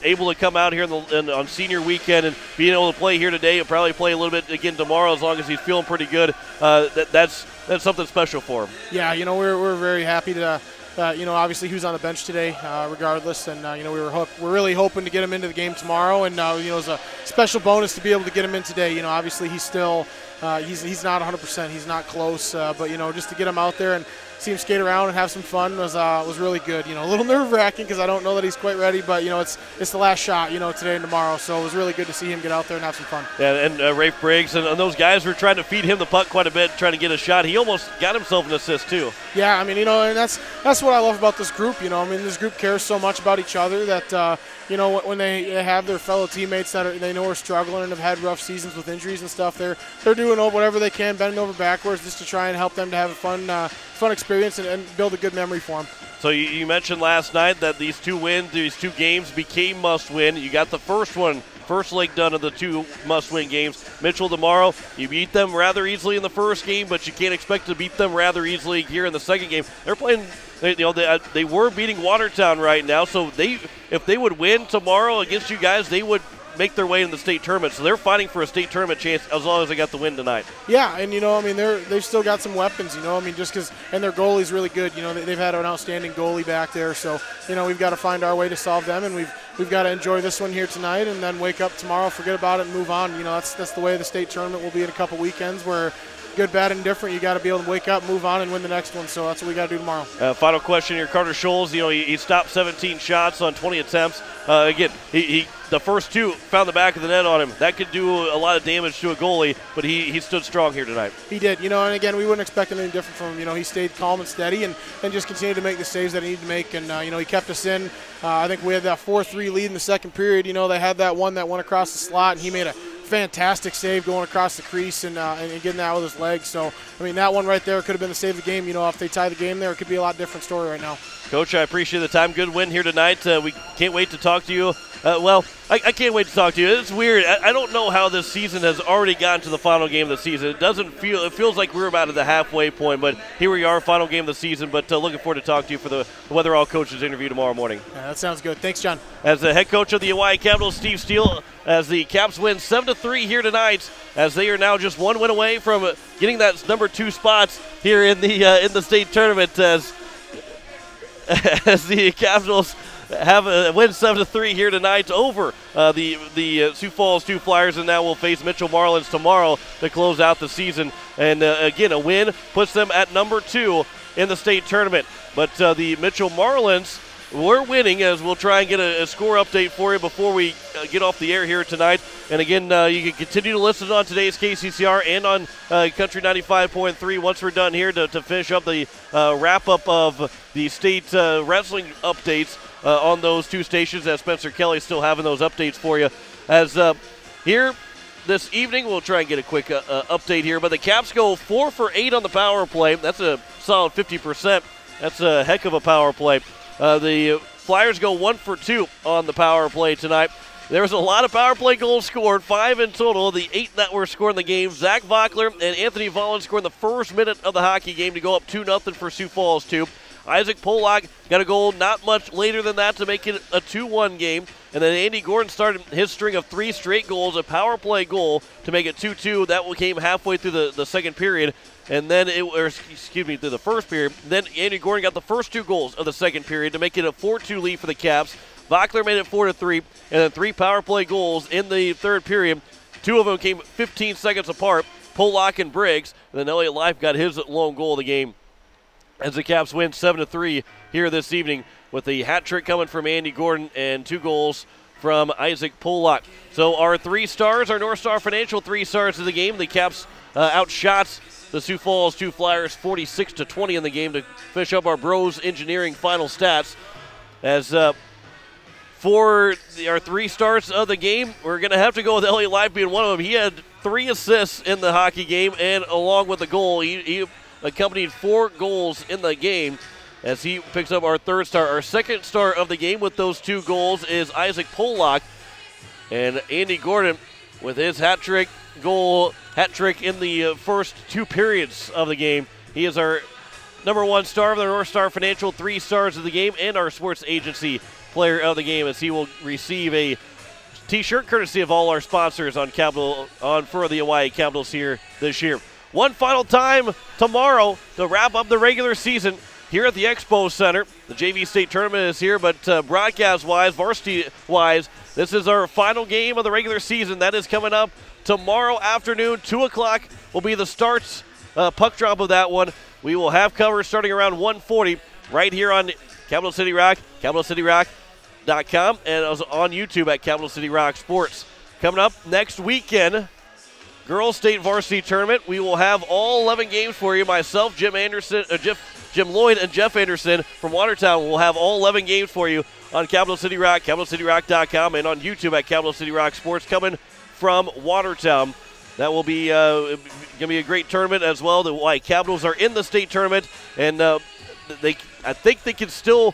able to come out here on senior weekend and being able to play here today and probably play a little bit again tomorrow as long as he's feeling pretty good. That's something special for him. Yeah, we're very happy to. Obviously he was on the bench today, regardless, and we're really hoping to get him into the game tomorrow. And it was a special bonus to be able to get him in today. Obviously he's still he's not 100%, he's not close, but just to get him out there and see him skate around and have some fun was really good. A little nerve-wracking because I don't know that he's quite ready, but it's the last shot today and tomorrow, so it was really good to see him get out there and have some fun. Yeah, and Rafe Briggs and those guys were trying to feed him the puck quite a bit, trying to get a shot. He almost got himself an assist too. Yeah, and that's what I love about this group. This group cares so much about each other that when they have their fellow teammates that they know are struggling and have had rough seasons with injuries and stuff, they're doing whatever they can, bending over backwards just to try and help them to have a fun experience and build a good memory for them. So you mentioned last night that these 2 games became must-win. You got the first leg done of the 2 must-win games. Mitchell tomorrow, you beat them rather easily in the first game, but you can't expect to beat them rather easily here in the second game. They're playing. They were beating Watertown right now, so if they would win tomorrow against you guys, they would make their way in the state tournament. So they're fighting for a state tournament chance as long as they got the win tonight. Yeah, and they've still got some weapons. Just because, and their goalie's really good. They've had an outstanding goalie back there. So we've got to find our way to solve them, and we've got to enjoy this one here tonight, and then wake up tomorrow, forget about it, and move on. That's the way the state tournament will be in a couple weekends, where good, bad, and indifferent, you got to be able to wake up, move on, and win the next one. So that's what we got to do tomorrow. Final question here, Carter Scholes. He stopped 17 shots on 20 attempts. Again, he the first two found the back of the net on him. That could do a lot of damage to a goalie, but he stood strong here tonight. He did, and again, we wouldn't expect anything different from him. He stayed calm and steady and just continued to make the saves that he needed to make. And, he kept us in. I think we had that 4-3 lead in the second period. They had that one that went across the slot, and he made a fantastic save going across the crease and getting that with his legs. So, that one right there could have been the save of the game. If they tie the game there, it could be a lot different story right now. Coach, I appreciate the time. Good win here tonight. We can't wait to talk to you. I can't wait to talk to you. It's weird. I don't know how this season has already gotten to the final game of the season. It feels like we're about at the halfway point, but here we are, final game of the season. But looking forward to talking to you for the Weather All Coaches interview tomorrow morning. Yeah, that sounds good. Thanks, John. As the head coach of the Hawaii Capitals, Steve Steele, as the Caps win 7-3 here tonight, as they are now just one win away from getting that number 2 spots here in the state tournament. As the Capitals have a win 7-3 here tonight over the Sioux Falls 2 Flyers, and now will face Mitchell Marlins tomorrow to close out the season. And again, a win puts them at number 2 in the state tournament. But the Mitchell Marlins were winning, as we'll try and get a score update for you before we get off the air here tonight. And again, you can continue to listen on today's KCCR and on Country 95.3 once we're done here to finish up the wrap-up of the state wrestling updates on those 2 stations, as Spencer Kelly's still having those updates for you. As here this evening, we'll try and get a quick update here, but the Caps go 4 for 8 on the power play. That's a solid 50%. That's a heck of a power play. The Flyers go 1 for 2 on the power play tonight. There was a lot of power play goals scored, 5 in total. The 8 that were scored in the game. Zach Vockler and Anthony Vollen scored in the first minute of the hockey game to go up 2-0 for Sioux Falls 2. Isaac Polak got a goal not much later than that to make it a 2-1 game. And then Andy Gordon started his string of 3 straight goals, a power play goal to make it 2-2. That came halfway through the second period. And then through the first period. Then Andy Gordon got the first 2 goals of the second period to make it a 4-2 lead for the Caps. Vockler made it 4-3, and then 3 power play goals in the third period. 2 of them came 15 seconds apart, Polak and Briggs. And then Elliott Life got his lone goal of the game as the Caps win 7-3 here this evening, with the hat trick coming from Andy Gordon and 2 goals from Isaac Polak. So our 3 stars, our Northstar Financial 3 stars of the game. The Caps outshot the Sioux Falls 2 Flyers 46-20 in the game to finish up our Bros Engineering final stats. As for our 3 stars of the game, we're going to have to go with Elliott Life being one of them. He had 3 assists in the hockey game, and along with the goal, he accompanied 4 goals in the game as he picks up our 3rd star. Our 2nd star of the game with those 2 goals is Isaac Polak, and Andy Gordon with his hat trick in the first 2 periods of the game. He is our number 1 star of the Northstar Financial 3 stars of the game, and our sports agency player of the game, as he will receive a t-shirt courtesy of all our sponsors for the Hawaii Capitals here this year. One final time tomorrow to wrap up the regular season here at the Expo Center. The JV State Tournament is here, but broadcast-wise, varsity-wise, this is our final game of the regular season. That is coming up tomorrow afternoon. 2 o'clock will be the start puck drop of that one. We will have coverage starting around 1:40 right here on Capital City Rock, CapitalCityRock.com, and on YouTube at Capital City Rock Sports. Coming up next weekend, Girls State Varsity Tournament. We will have all 11 games for you. Myself, Jim Lloyd, and Jeff Anderson from Watertown will have all 11 games for you on Capital City Rock, CapitalCityRock.com, and on YouTube at Capital City Rock Sports coming from Watertown. That will be going to be a great tournament as well. The Hawaii Capitals are in the state tournament, and I think they can still.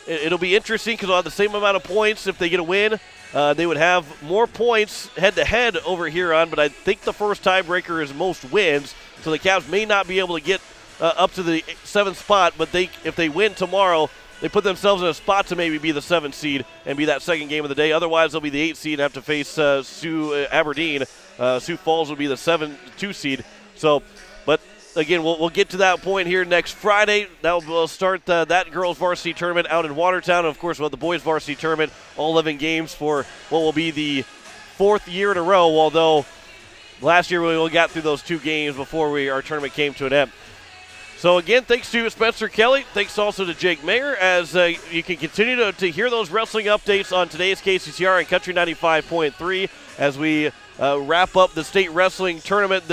It'll be interesting because they'll have the same amount of points if they get a win. They would have more points head-to-head over Huron, but I think the first tiebreaker is most wins, so the Caps may not be able to get up to the 7th spot, but if they win tomorrow, they put themselves in a spot to maybe be the 7th seed and be that second game of the day. Otherwise, they'll be the 8th seed and have to face Aberdeen. Sioux Falls will be the 2 seed. So, but again, we'll get to that point here next Friday. We'll start that girls varsity tournament out in Watertown. And of course, we'll have the boys varsity tournament, all 11 games for what will be the 4th year in a row, although Last year we only got through those 2 games before our tournament came to an end. So again, thanks to Spencer Kelly. Thanks also to Jake Mayer, as you can continue to hear those wrestling updates on today's KCCR and Country 95.3 as we wrap up the state wrestling tournament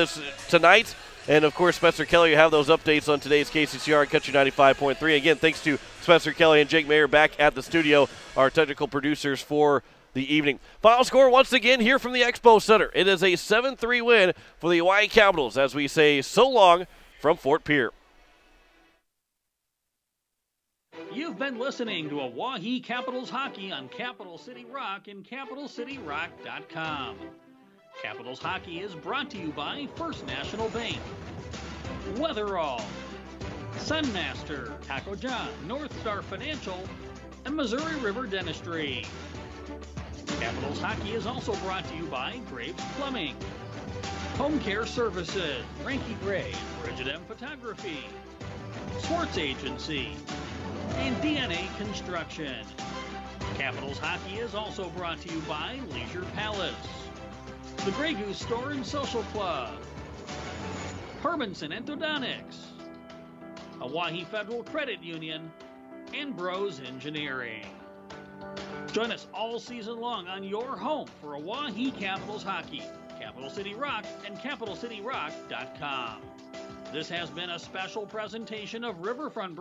tonight. And, of course, Spencer Kelly, you have those updates on today's KCCR and Country 95.3. Again, thanks to Spencer Kelly and Jake Mayer back at the studio, our technical producers for the evening. Final score once again here from the Expo Center. It is a 7-3 win for the Hawaii Capitals as we say so long from Fort Pierre. You've been listening to Hawaii Capitals Hockey on Capital City Rock and CapitalCityRock.com. Capitals Hockey is brought to you by First National Bank, Weatherall, Sunmaster, Taco John, Northstar Financial, and Missouri River Dentistry. Capitals Hockey is also brought to you by Graves Plumbing, Home Care Services, Ranky Gray, Bridget M Photography, Schwartz Agency, and DNA Construction. Capitals Hockey is also brought to you by Leisure Palace, the Grey Goose Store and Social Club, Hermanson Endodontics, Hawaii Federal Credit Union, and Bros Engineering. Join us all season long on your home for Hawaii Capitals Hockey, Capital City Rock, and CapitalCityRock.com. This has been a special presentation of Riverfront